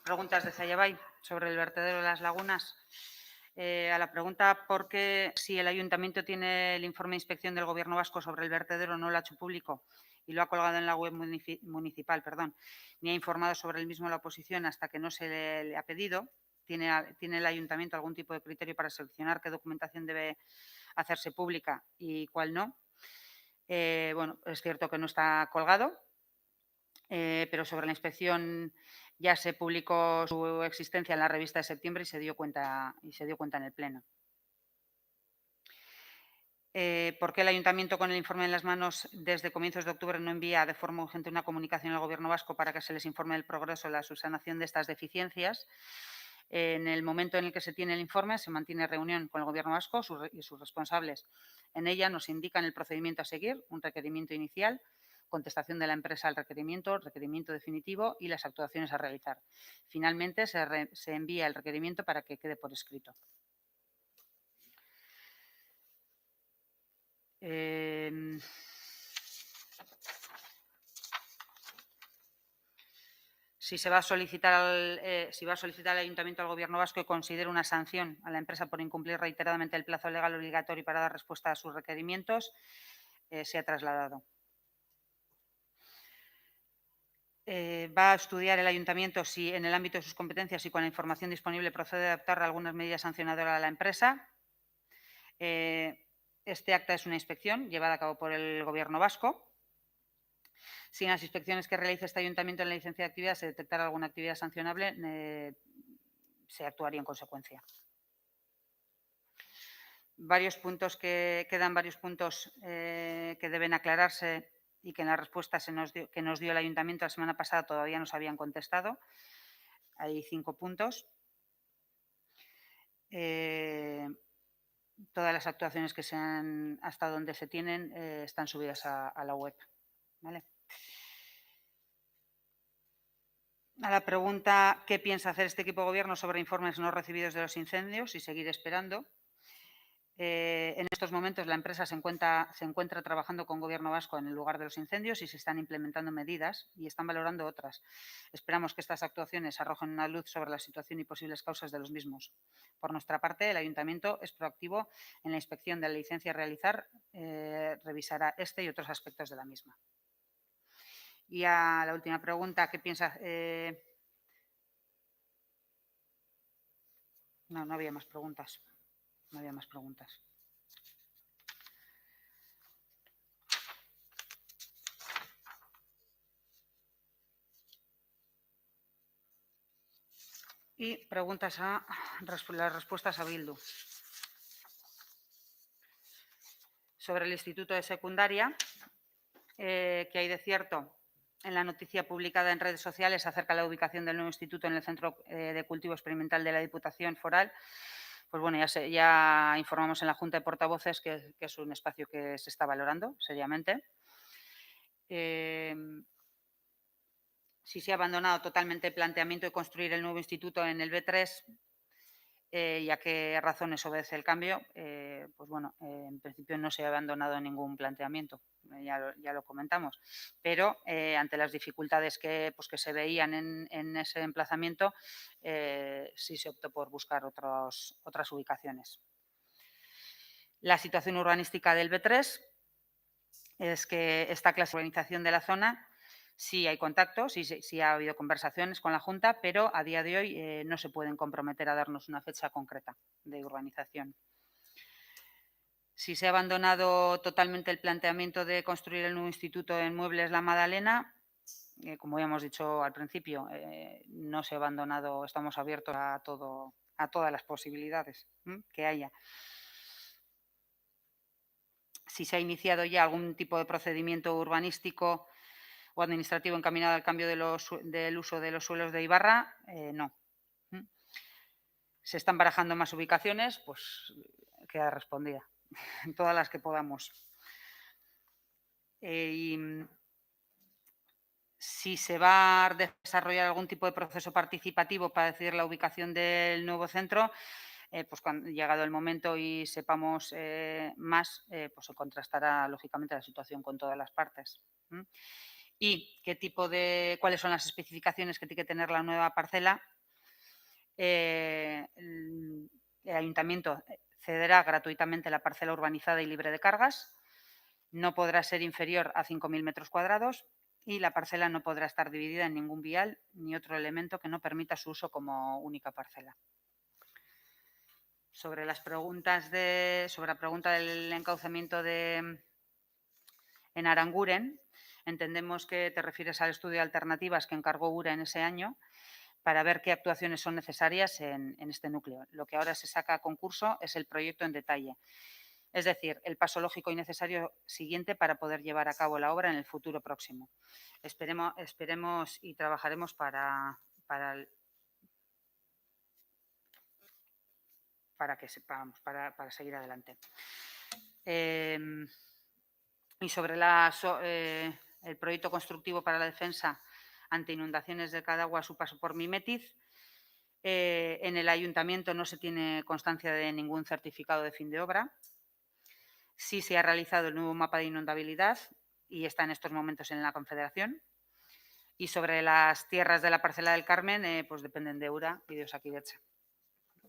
Preguntas de Zayabay sobre el vertedero de las lagunas. A la pregunta por qué si el ayuntamiento tiene el informe de inspección del Gobierno vasco sobre el vertedero no lo ha hecho público y lo ha colgado en la web municipal, ni ha informado sobre el mismo la oposición hasta que no se le ha pedido. ¿Tiene el ayuntamiento algún tipo de criterio para seleccionar qué documentación debe hacerse pública y cuál no? Bueno, es cierto que no está colgado, pero sobre la inspección ya se publicó su existencia en la revista de septiembre y se dio cuenta en el pleno. ¿Por qué el ayuntamiento con el informe en las manos desde comienzos de octubre no envía de forma urgente una comunicación al Gobierno vasco para que se les informe del progreso de la subsanación de estas deficiencias? En el momento en el que se tiene el informe se mantiene reunión con el Gobierno vasco y sus responsables. En ella nos indican el procedimiento a seguir, un requerimiento inicial, contestación de la empresa al requerimiento definitivo y las actuaciones a realizar. Finalmente, se envía el requerimiento para que quede por escrito. Si va a solicitar al Ayuntamiento al Gobierno vasco que considere una sanción a la empresa por incumplir reiteradamente el plazo legal obligatorio para dar respuesta a sus requerimientos, se ha trasladado. Va a estudiar el Ayuntamiento si en el ámbito de sus competencias y con la información disponible procede a adoptar algunas medidas sancionadoras a la empresa. Este acta es una inspección llevada a cabo por el Gobierno vasco. Si en las inspecciones que realice este Ayuntamiento en la licencia de actividad se detectara alguna actividad sancionable, se actuaría en consecuencia. Quedan varios puntos que deben aclararse y que en la respuesta que nos dio el Ayuntamiento la semana pasada todavía no se habían contestado. Hay 5 puntos. Todas las actuaciones que hasta donde se tienen están subidas a la web. ¿Vale? A la pregunta ¿qué piensa hacer este equipo de gobierno sobre informes no recibidos de los incendios y seguir esperando? En estos momentos la empresa se encuentra trabajando con Gobierno vasco en el lugar de los incendios y se están implementando medidas y están valorando otras. Esperamos que estas actuaciones arrojen una luz sobre la situación y posibles causas de los mismos. Por nuestra parte, el Ayuntamiento es proactivo en la inspección de la licencia a realizar, revisará este y otros aspectos de la misma. Y a la última pregunta, ¿qué piensa? No había más preguntas. No había más preguntas. Y preguntas las respuestas a Bildu. Sobre el Instituto de Secundaria, ¿qué hay de cierto en la noticia publicada en redes sociales acerca de la ubicación del nuevo instituto en el Centro de Cultivo Experimental de la Diputación Foral? Pues bueno, ya informamos en la Junta de Portavoces que es un espacio que se está valorando seriamente. Si se ha abandonado totalmente el planteamiento de construir el nuevo instituto en el B3 y a qué razones obedece el cambio, pues bueno, en principio no se ha abandonado ningún planteamiento, ya lo comentamos, pero ante las dificultades que se veían en ese emplazamiento, sí se optó por buscar otras ubicaciones. La situación urbanística del B3 es que esta clase de urbanización de la zona sí hay contactos, sí ha habido conversaciones con la Junta, pero a día de hoy no se pueden comprometer a darnos una fecha concreta de urbanización. Si se ha abandonado totalmente el planteamiento de construir el nuevo instituto en Muebles La Madalena, como ya hemos dicho al principio, no se ha abandonado, estamos abiertos a todas las posibilidades que haya. Si se ha iniciado ya algún tipo de procedimiento urbanístico o administrativo encaminado al cambio del uso de los suelos de Ibarra, no. Se están barajando más ubicaciones, pues queda respondida, en todas las que podamos. Si se va a desarrollar algún tipo de proceso participativo para decidir la ubicación del nuevo centro, pues cuando llegado el momento y sepamos más, pues se contrastará lógicamente la situación con todas las partes. Y cuáles son las especificaciones que tiene que tener la nueva parcela. El ayuntamiento cederá gratuitamente la parcela urbanizada y libre de cargas. No podrá ser inferior a 5.000 metros cuadrados y la parcela no podrá estar dividida en ningún vial ni otro elemento que no permita su uso como única parcela. Sobre la pregunta del encauzamiento en Aranguren, entendemos que te refieres al estudio de alternativas que encargó URA en ese año para ver qué actuaciones son necesarias en este núcleo. Lo que ahora se saca a concurso es el proyecto en detalle, es decir, el paso lógico y necesario siguiente para poder llevar a cabo la obra en el futuro próximo. Esperemos y trabajaremos para seguir adelante. Y sobre el proyecto constructivo para la defensa ante inundaciones de Cadagua a su paso por Mimetiz, en el ayuntamiento no se tiene constancia de ningún certificado de fin de obra. Sí se ha realizado el nuevo mapa de inundabilidad y está en estos momentos en la Confederación. Y sobre las tierras de la parcela del Carmen, pues dependen de URA y de Osakidetza.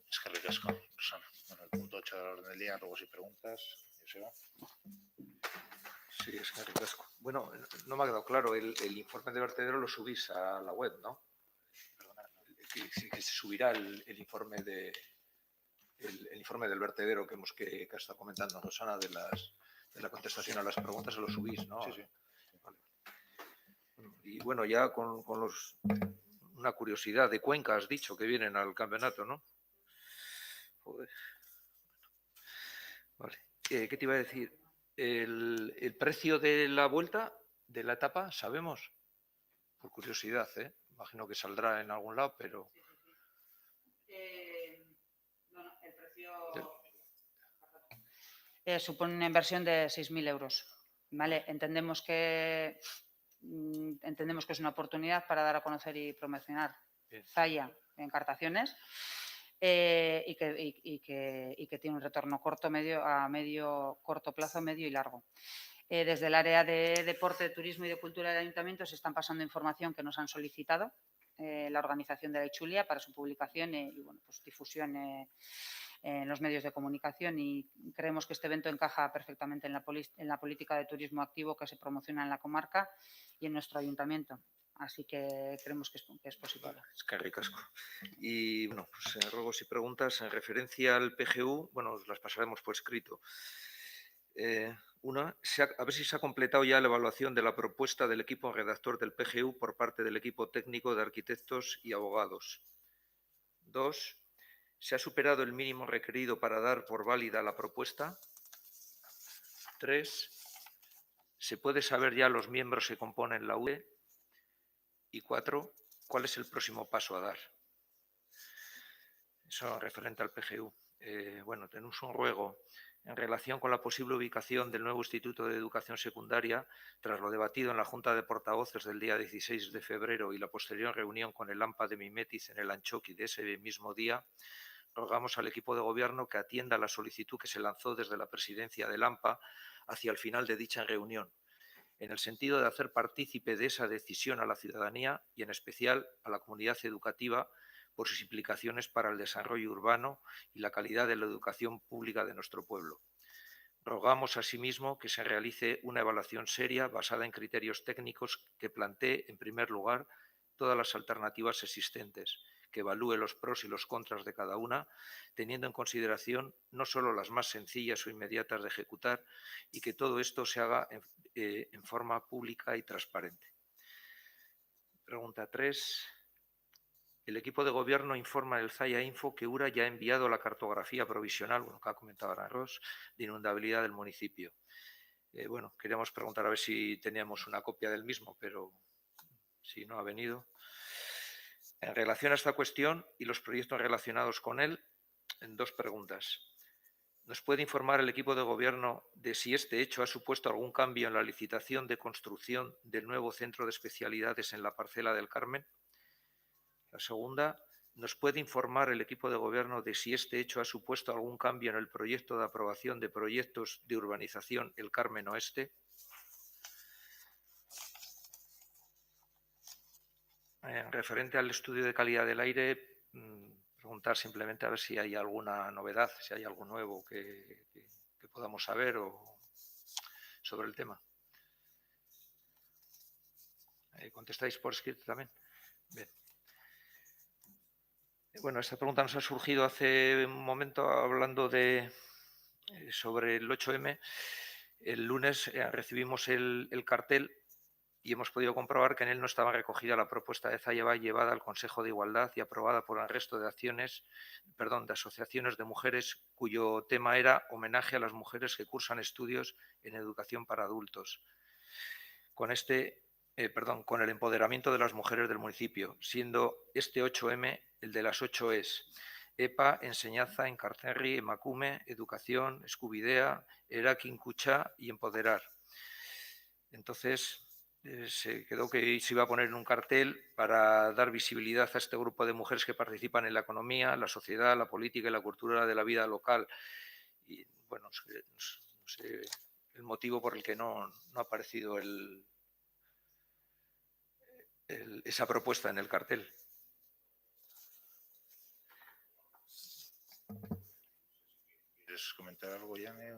Es que ricasco, Rosana. Bueno, el punto 8 de la orden del día, luego si preguntas, Joseba. Sí, es que ricasco. Bueno, no me ha quedado claro, el informe de vertedero lo subís a la web, ¿no? Perdona, que se subirá el informe del vertedero que ha estado comentando Rosana de la contestación a las preguntas, se lo subís, ¿no? Sí, sí. Vale. Y bueno, ya con una curiosidad, de Cuenca has dicho que vienen al campeonato, ¿no? Joder. Vale. ¿Qué te iba a decir? El precio de la vuelta, de la etapa, ¿sabemos? Por curiosidad, ¿eh? Imagino que saldrá en algún lado, pero... Bueno, el precio supone una inversión de 6.000 euros. ¿Vale? Entendemos que es una oportunidad para dar a conocer y promocionar Zalla en Cartaciones y que tiene un retorno corto plazo, medio y largo. Desde el área de deporte, turismo y de cultura del ayuntamiento se están pasando información que nos han solicitado la organización de la Ichulia para su publicación y bueno, pues difusión en los medios de comunicación, y creemos que este evento encaja perfectamente en la política de turismo activo que se promociona en la comarca y en nuestro ayuntamiento. Así que creemos que es positivo. Vale, es que ricasco. Y bueno, pues ruegos y preguntas en referencia al PGU, bueno, las pasaremos por escrito. Una, a ver si se ha completado ya la evaluación de la propuesta del equipo redactor del PGU por parte del equipo técnico de arquitectos y abogados. 2. ¿Se ha superado el mínimo requerido para dar por válida la propuesta? 3. ¿Se puede saber ya los miembros que componen la UE? Y 4. ¿Cuál es el próximo paso a dar? Eso referente al PGU. Bueno, tenemos un ruego en relación con la posible ubicación del nuevo Instituto de Educación Secundaria, tras lo debatido en la Junta de Portavoces del día 16 de febrero y la posterior reunión con el AMPA de Mimetiz en el Anchoqui de ese mismo día, rogamos al equipo de gobierno que atienda la solicitud que se lanzó desde la presidencia del AMPA hacia el final de dicha reunión, en el sentido de hacer partícipe de esa decisión a la ciudadanía y en especial a la comunidad educativa por sus implicaciones para el desarrollo urbano y la calidad de la educación pública de nuestro pueblo. Rogamos asimismo que se realice una evaluación seria basada en criterios técnicos que plantee, en primer lugar, todas las alternativas existentes, que evalúe los pros y los contras de cada una, teniendo en consideración no solo las más sencillas o inmediatas de ejecutar, y que todo esto se haga en forma pública y transparente. Pregunta 3. El equipo de gobierno informa en el Zaya Info que URA ya ha enviado la cartografía provisional, bueno, que ha comentado Ana Ros, de inundabilidad del municipio. Bueno, queríamos preguntar a ver si teníamos una copia del mismo, pero si no ha venido. En relación a esta cuestión y los proyectos relacionados con él, en 2 preguntas. ¿Nos puede informar el equipo de gobierno de si este hecho ha supuesto algún cambio en la licitación de construcción del nuevo centro de especialidades en la parcela del Carmen? La segunda, ¿nos puede informar el equipo de gobierno de si este hecho ha supuesto algún cambio en el proyecto de aprobación de proyectos de urbanización El Carmen Oeste? Referente al estudio de calidad del aire, preguntar simplemente a ver si hay alguna novedad, si hay algo nuevo que podamos saber sobre el tema. ¿Contestáis por escrito también? Bien. Bueno, esta pregunta nos ha surgido hace un momento hablando sobre el 8M. El lunes recibimos el cartel y hemos podido comprobar que en él no estaba recogida la propuesta de Zalleva llevada al Consejo de Igualdad y aprobada por el resto de asociaciones de mujeres cuyo tema era homenaje a las mujeres que cursan estudios en educación para adultos. Con el empoderamiento de las mujeres del municipio, siendo este 8M el de las 8 Es. EPA, enseñanza, enkarterri, emakume, educación, eskubidea, erakin kutxa y empoderar. Entonces, se quedó que se iba a poner en un cartel para dar visibilidad a este grupo de mujeres que participan en la economía, la sociedad, la política y la cultura de la vida local. Y bueno, no sé el motivo por el que no ha aparecido esa propuesta en el cartel. ¿Quieres comentar algo, Yane?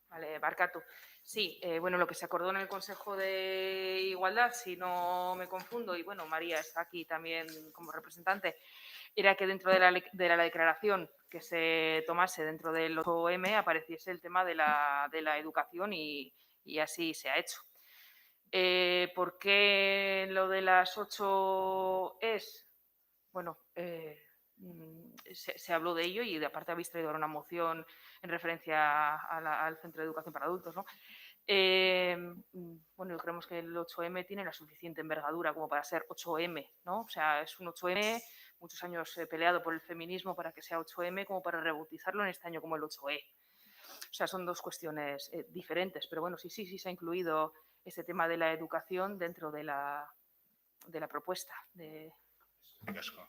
Vale, Barkatu. Sí, bueno, lo que se acordó en el Consejo de Igualdad, si no me confundo, y bueno, María está aquí también como representante, era que dentro de la declaración que se tomase dentro del 8M apareciese el tema de la educación y así se ha hecho. ¿Por qué lo de las 8 Es? Bueno, se habló de ello y aparte habéis traído ahora una moción en referencia al Centro de Educación para Adultos, ¿no? Bueno, creemos que el 8M tiene la suficiente envergadura como para ser 8M, ¿no? O sea, es un 8M, muchos años he peleado por el feminismo para que sea 8M, como para rebautizarlo en este año como el 8E. O sea, son 2 cuestiones diferentes, pero bueno, sí se ha incluido ese tema de la educación dentro de la propuesta. Casco.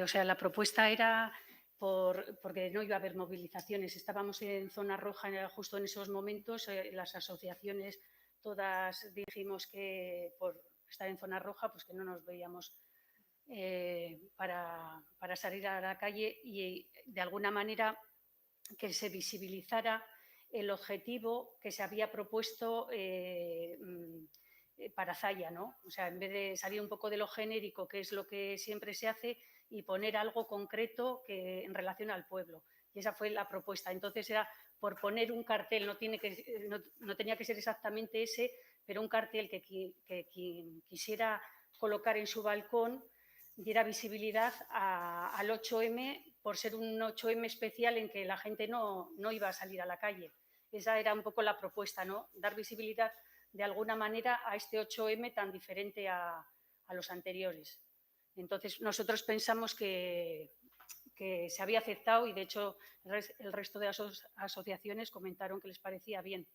O sea, la propuesta era porque no iba a haber movilizaciones. Estábamos en zona roja justo en esos momentos. Las asociaciones todas dijimos que por estar en zona roja, pues que no nos veíamos para salir a la calle y de alguna manera que se visibilizara el objetivo que se había propuesto para Zaya, ¿no? O sea, en vez de salir un poco de lo genérico, que es lo que siempre se hace, y poner algo concreto en relación al pueblo. Y esa fue la propuesta. Entonces era por poner un cartel, no tenía que ser exactamente ese, pero un cartel que quien quisiera colocar en su balcón diera visibilidad al 8M por ser un 8M especial en que la gente no iba a salir a la calle. Esa era un poco la propuesta, ¿no? Dar visibilidad de alguna manera a este 8M tan diferente a los anteriores. Entonces, nosotros pensamos que se había aceptado y, de hecho, el resto de asociaciones comentaron que les parecía bien.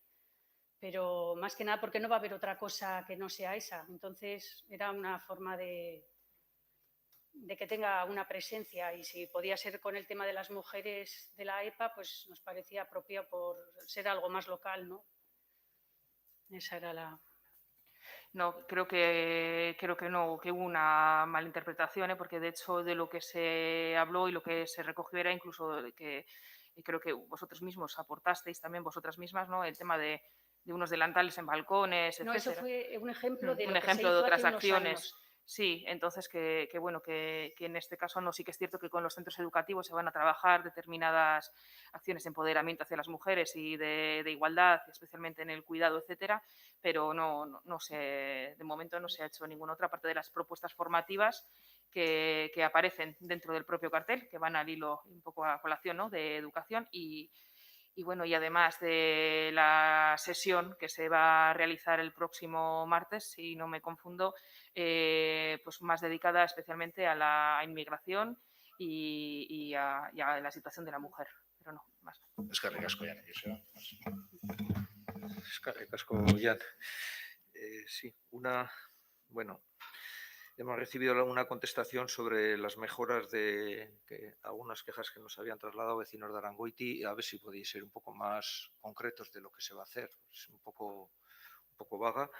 Pero, más que nada, porque no va a haber otra cosa que no sea esa. Entonces, era una forma de que tenga una presencia y si podía ser con el tema de las mujeres de la EPA, pues nos parecía propio por ser algo más local, ¿no? Esa era la... No, creo que no, que hubo una malinterpretación, porque de hecho de lo que se habló y lo que se recogió era incluso que y creo que vosotros mismos aportasteis también, vosotras mismas, ¿no? El tema de unos delantales en balcones, No, eso etcétera. fue un ejemplo de Un lo que se ejemplo de hizo otras hace unos acciones. años. Sí, entonces que en este caso no, sí que es cierto que con los centros educativos se van a trabajar determinadas acciones de empoderamiento hacia las mujeres y de igualdad, especialmente en el cuidado, etcétera, pero no de momento no se ha hecho ninguna otra parte de las propuestas formativas que aparecen dentro del propio cartel, que van al hilo un poco a colación, ¿no? De educación y bueno, y además de la sesión que se va a realizar el próximo martes, si no me confundo, pues más dedicada especialmente a la inmigración y a la situación de la mujer. Pero no, más. Eskerrik asko, Jan. Joseba. Eskerrik asko, Jan. Sí, bueno, hemos recibido alguna contestación sobre las mejoras de algunas quejas que nos habían trasladado vecinos de Arangoiti, a ver si podéis ser un poco más concretos de lo que se va a hacer. Es un poco vaga.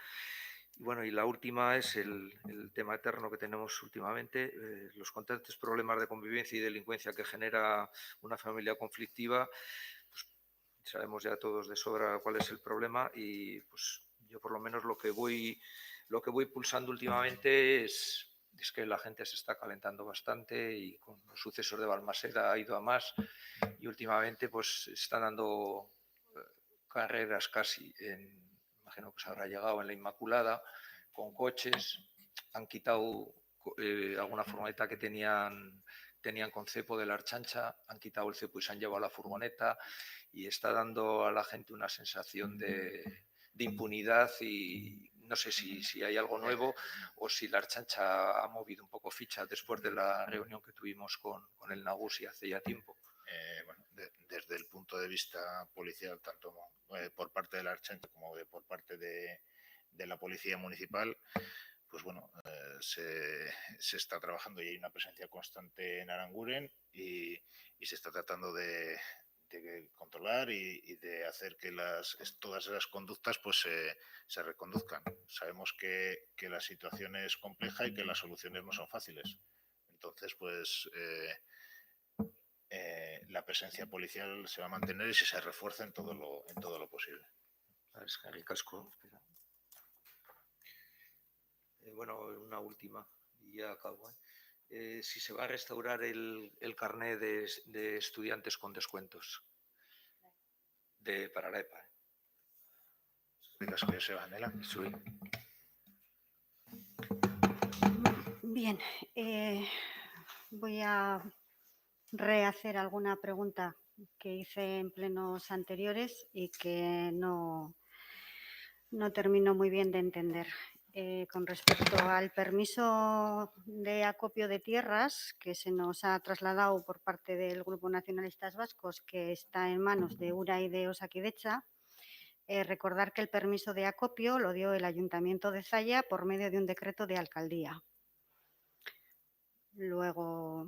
Y bueno, y la última es el tema eterno que tenemos últimamente, los constantes problemas de convivencia y delincuencia que genera una familia conflictiva. Pues sabemos ya todos de sobra cuál es el problema y pues yo por lo menos lo que voy pulsando últimamente es que la gente se está calentando bastante y con los sucesos de Balmaseda ha ido a más y últimamente pues están dando carreras casi imagino que se habrá llegado en la Inmaculada con coches, han quitado alguna furgoneta que tenían con cepo de la Archancha, han quitado el cepo y se han llevado la furgoneta y está dando a la gente una sensación de impunidad y no sé si hay algo nuevo o si la Archancha ha movido un poco ficha después de la reunión que tuvimos con el Nagusi hace ya tiempo. Bueno, desde el punto de vista policial, tanto por parte de la Archancha como por parte de la Policía Municipal, pues bueno, se está trabajando y hay una presencia constante en Aranguren y se está tratando de controlar y de hacer que todas esas conductas pues se reconduzcan. Sabemos que la situación es compleja y que las soluciones no son fáciles. Entonces, pues la presencia policial se va a mantener y se refuerza en todo lo posible. Es que ricasco. Bueno, una última y ya acabo. Si se va a restaurar el carné de estudiantes con descuentos para la EPA. Ricasco, Joseba. Nela. Sí. Bien, voy a rehacer alguna pregunta que hice en plenos anteriores y que no termino muy bien de entender. Con respecto al permiso de acopio de tierras que se nos ha trasladado por parte del Grupo Nacionalistas Vascos, que está en manos de URA y de Osakidecha, recordar que el permiso de acopio lo dio el Ayuntamiento de Zalla por medio de un decreto de alcaldía. Luego,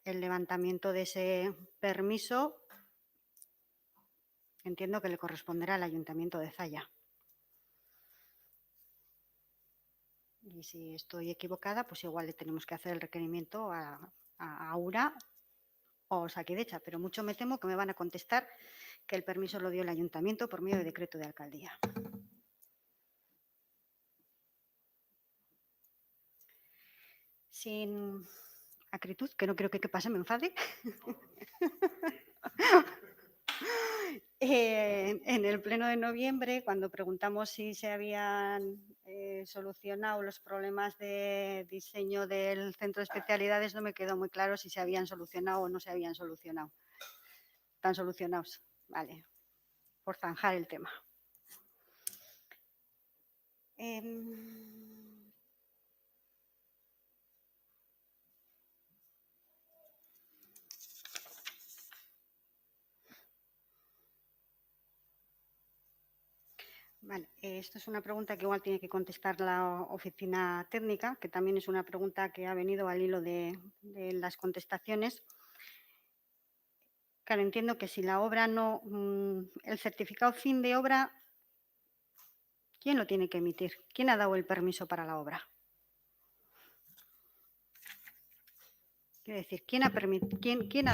el levantamiento de ese permiso entiendo que le corresponderá al Ayuntamiento de Zalla. Y si estoy equivocada, pues igual le tenemos que hacer el requerimiento a URA o Osakidecha, pero mucho me temo que me van a contestar que el permiso lo dio el Ayuntamiento por medio de decreto de alcaldía. Sin acritud, que no creo que pase, me enfade. En el pleno de noviembre, cuando preguntamos si se habían solucionado los problemas de diseño del centro de especialidades, no me quedó muy claro si se habían solucionado o no se habían solucionado. ¿Están solucionados? Vale, por zanjar el tema. Vale, esto es una pregunta que igual tiene que contestar la oficina técnica, que también es una pregunta que ha venido al hilo de las contestaciones. Claro, entiendo que si la obra no, el certificado fin de obra, ¿quién lo tiene que emitir? ¿Quién ha dado el permiso para la obra? Quiero decir, ¿quién ha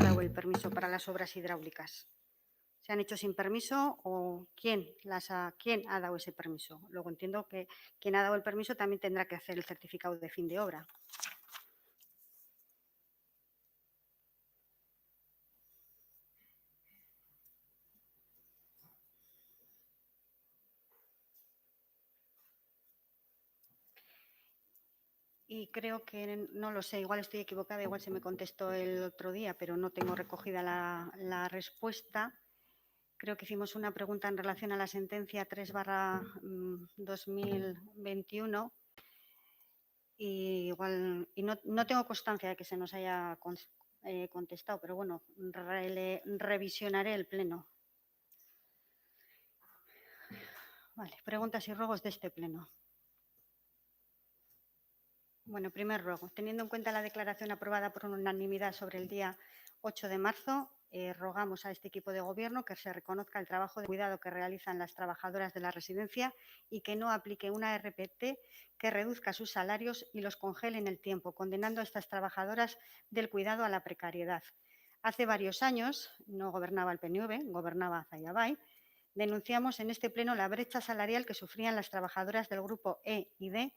dado el permiso para las obras hidráulicas? ¿Se han hecho sin permiso o quién ha dado ese permiso? Luego entiendo que quien ha dado el permiso también tendrá que hacer el certificado de fin de obra. Y creo que, no lo sé, igual estoy equivocada, igual se me contestó el otro día, pero no tengo recogida la respuesta. Creo que hicimos una pregunta en relación a la sentencia 3/2021 y igual no tengo constancia de que se nos haya contestado, pero bueno, revisionaré el pleno. Vale, preguntas y ruegos de este pleno. Bueno, primer ruego. Teniendo en cuenta la declaración aprobada por unanimidad sobre el día 8 de marzo, rogamos a este equipo de gobierno que se reconozca el trabajo de cuidado que realizan las trabajadoras de la residencia y que no aplique una RPT que reduzca sus salarios y los congele en el tiempo, condenando a estas trabajadoras del cuidado a la precariedad. Hace varios años, no gobernaba el PNV, gobernaba Zayabay, denunciamos en este pleno la brecha salarial que sufrían las trabajadoras del grupo E y D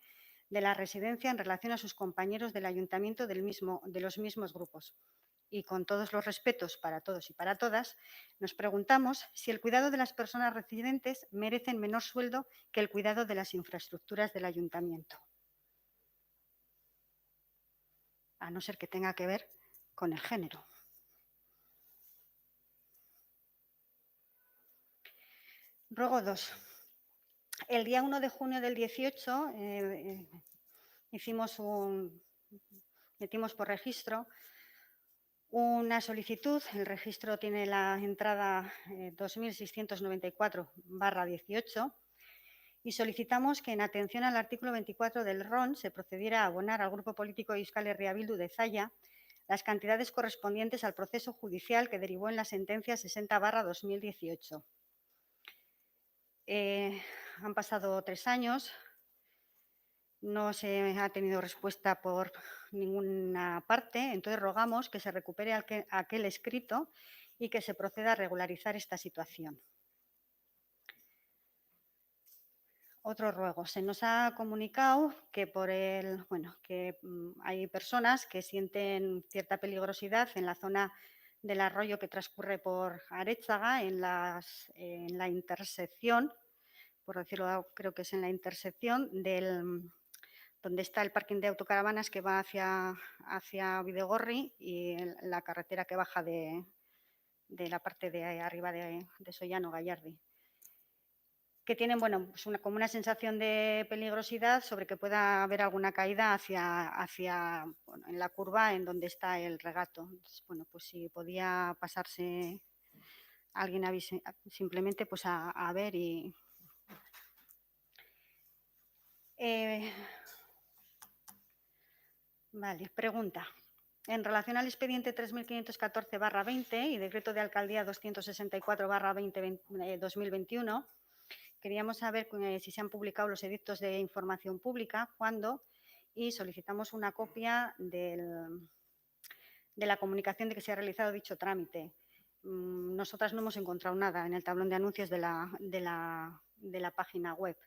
de la residencia en relación a sus compañeros del ayuntamiento de los mismos grupos. Y con todos los respetos para todos y para todas, nos preguntamos si el cuidado de las personas residentes merecen menor sueldo que el cuidado de las infraestructuras del ayuntamiento. A no ser que tenga que ver con el género. Ruego 2. El día 1 de junio del 18 metimos por registro una solicitud. El registro tiene la entrada 2694/18 y solicitamos que en atención al artículo 24 del RON se procediera a abonar al Grupo Político Euskal Herria Bildu de Zalla las cantidades correspondientes al proceso judicial que derivó en la sentencia 60/2018. Han pasado 3 años, no se ha tenido respuesta por ninguna parte, entonces rogamos que se recupere aquel escrito y que se proceda a regularizar esta situación. Otro ruego. Se nos ha comunicado que hay personas que sienten cierta peligrosidad en la zona del arroyo que transcurre por Arechaga, en la intersección, por decirlo, creo que es en la intersección donde está el parking de autocaravanas que va hacia Bidegorri y la carretera que baja de la parte de arriba de Sollano, Gallardi, que tienen como una sensación de peligrosidad sobre que pueda haber alguna caída en la curva en donde está el regato. Entonces, pues si podía pasarse alguien avise, simplemente pues a ver y... Vale, pregunta. En relación al expediente 3514/20 y decreto de alcaldía 264/2021, queríamos saber si se han publicado los edictos de información pública, cuándo, y solicitamos una copia de la comunicación de que se ha realizado dicho trámite. Nosotras no hemos encontrado nada en el tablón de anuncios de la página web.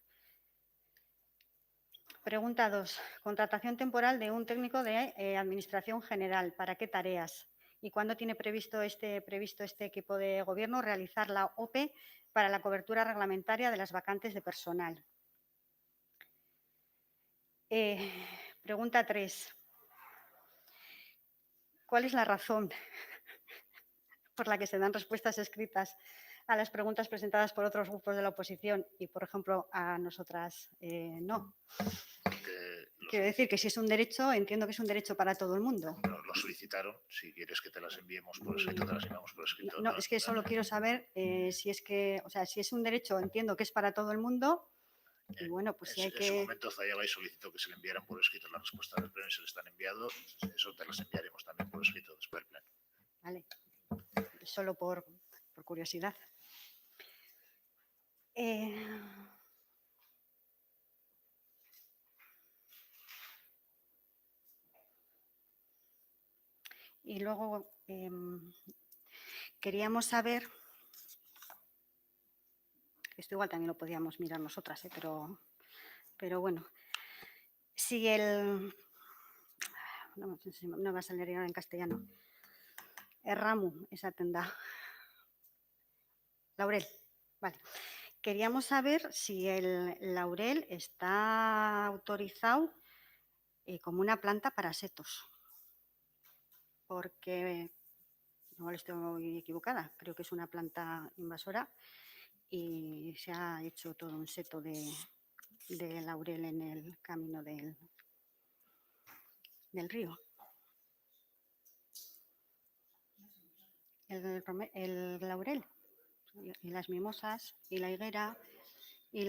Pregunta 2. Contratación temporal de un técnico de Administración General. ¿Para qué tareas? ¿Y cuándo tiene previsto este equipo de gobierno realizar la OPE para la cobertura reglamentaria de las vacantes de personal? Pregunta 3. ¿Cuál es la razón por la que se dan respuestas escritas a las preguntas presentadas por otros grupos de la oposición y, por ejemplo, a nosotras no? Quiero decir que si es un derecho, entiendo que es un derecho para todo el mundo. Lo solicitaron. Si quieres que te las enviemos por escrito, te las enviamos por escrito. No, es que solo quiero saber si es un derecho, entiendo que es para todo el mundo. Y bueno, pues si hay que... En su momento Zayabay solicitó que se le enviaran por escrito las respuestas del pleno y se le están enviando. Eso te las enviaremos también por escrito después del pleno. Vale, solo por curiosidad. Y luego queríamos saber, esto igual también lo podíamos mirar nosotras, pero bueno, si el, no me va a salir ahora en castellano, el ramu, esa tenda, laurel, vale. Queríamos saber si el laurel está autorizado como una planta para setos, porque igual estoy equivocada, creo que es una planta invasora y se ha hecho todo un seto de laurel en el camino del río. El laurel y las mimosas y la higuera y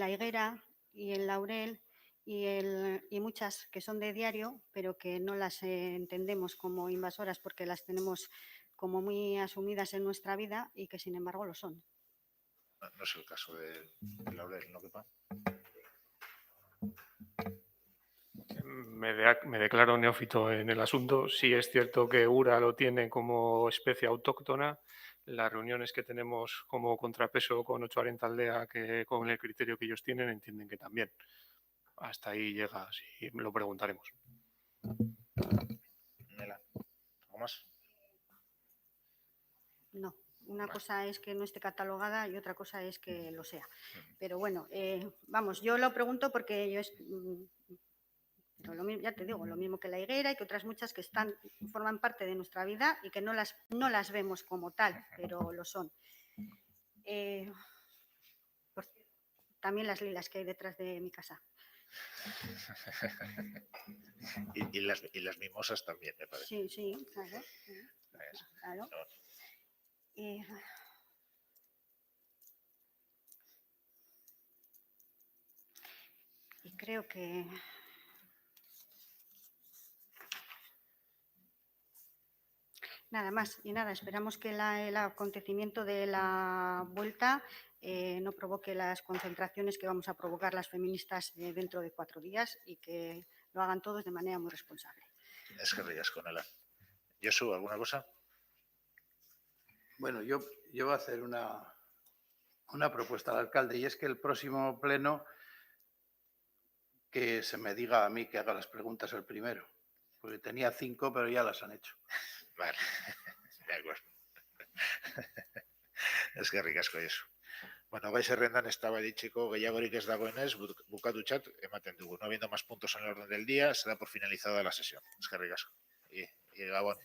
el laurel y muchas que son de diario, pero que no las entendemos como invasoras porque las tenemos como muy asumidas en nuestra vida y que sin embargo lo son. No es el caso del laurel, ¿no, Kepa? Me declaro neófito en el asunto. Sí es cierto que URA lo tiene como especie autóctona. Las reuniones que tenemos como contrapeso con 840 Aldea, que con el criterio que ellos tienen, entienden que también. Hasta ahí llega, sí, lo preguntaremos. Nela, ¿algo más? No, una cosa es que no esté catalogada y otra cosa es que lo sea. Pero bueno, vamos, yo lo pregunto porque yo ya te digo, lo mismo que la higuera y que otras muchas que forman parte de nuestra vida y que no las vemos como tal, pero lo son. Pues, también las lilas que hay detrás de mi casa. y las mimosas también, me parece. Sí, claro. Claro. Y creo que nada más y nada, esperamos que el acontecimiento de la vuelta no provoque las concentraciones que vamos a provocar las feministas dentro de 4 días y que lo hagan todos de manera muy responsable. Es que rías con Nela. Josu, ¿alguna cosa? Bueno, yo voy a hacer una propuesta al alcalde y es que el próximo pleno que se me diga a mí que haga las preguntas el primero, porque tenía 5 pero ya las han hecho. Vale, de acuerdo. Ez que rikasko Josu. Bueno, gai zerrendan eztabaidatzeko gehiagorik ez dagoenez, bukatutzat ematen dugu. No habiendo más puntos en el orden del día, se da por finalizada la sesión. Eskerrik asko. Y Gabón.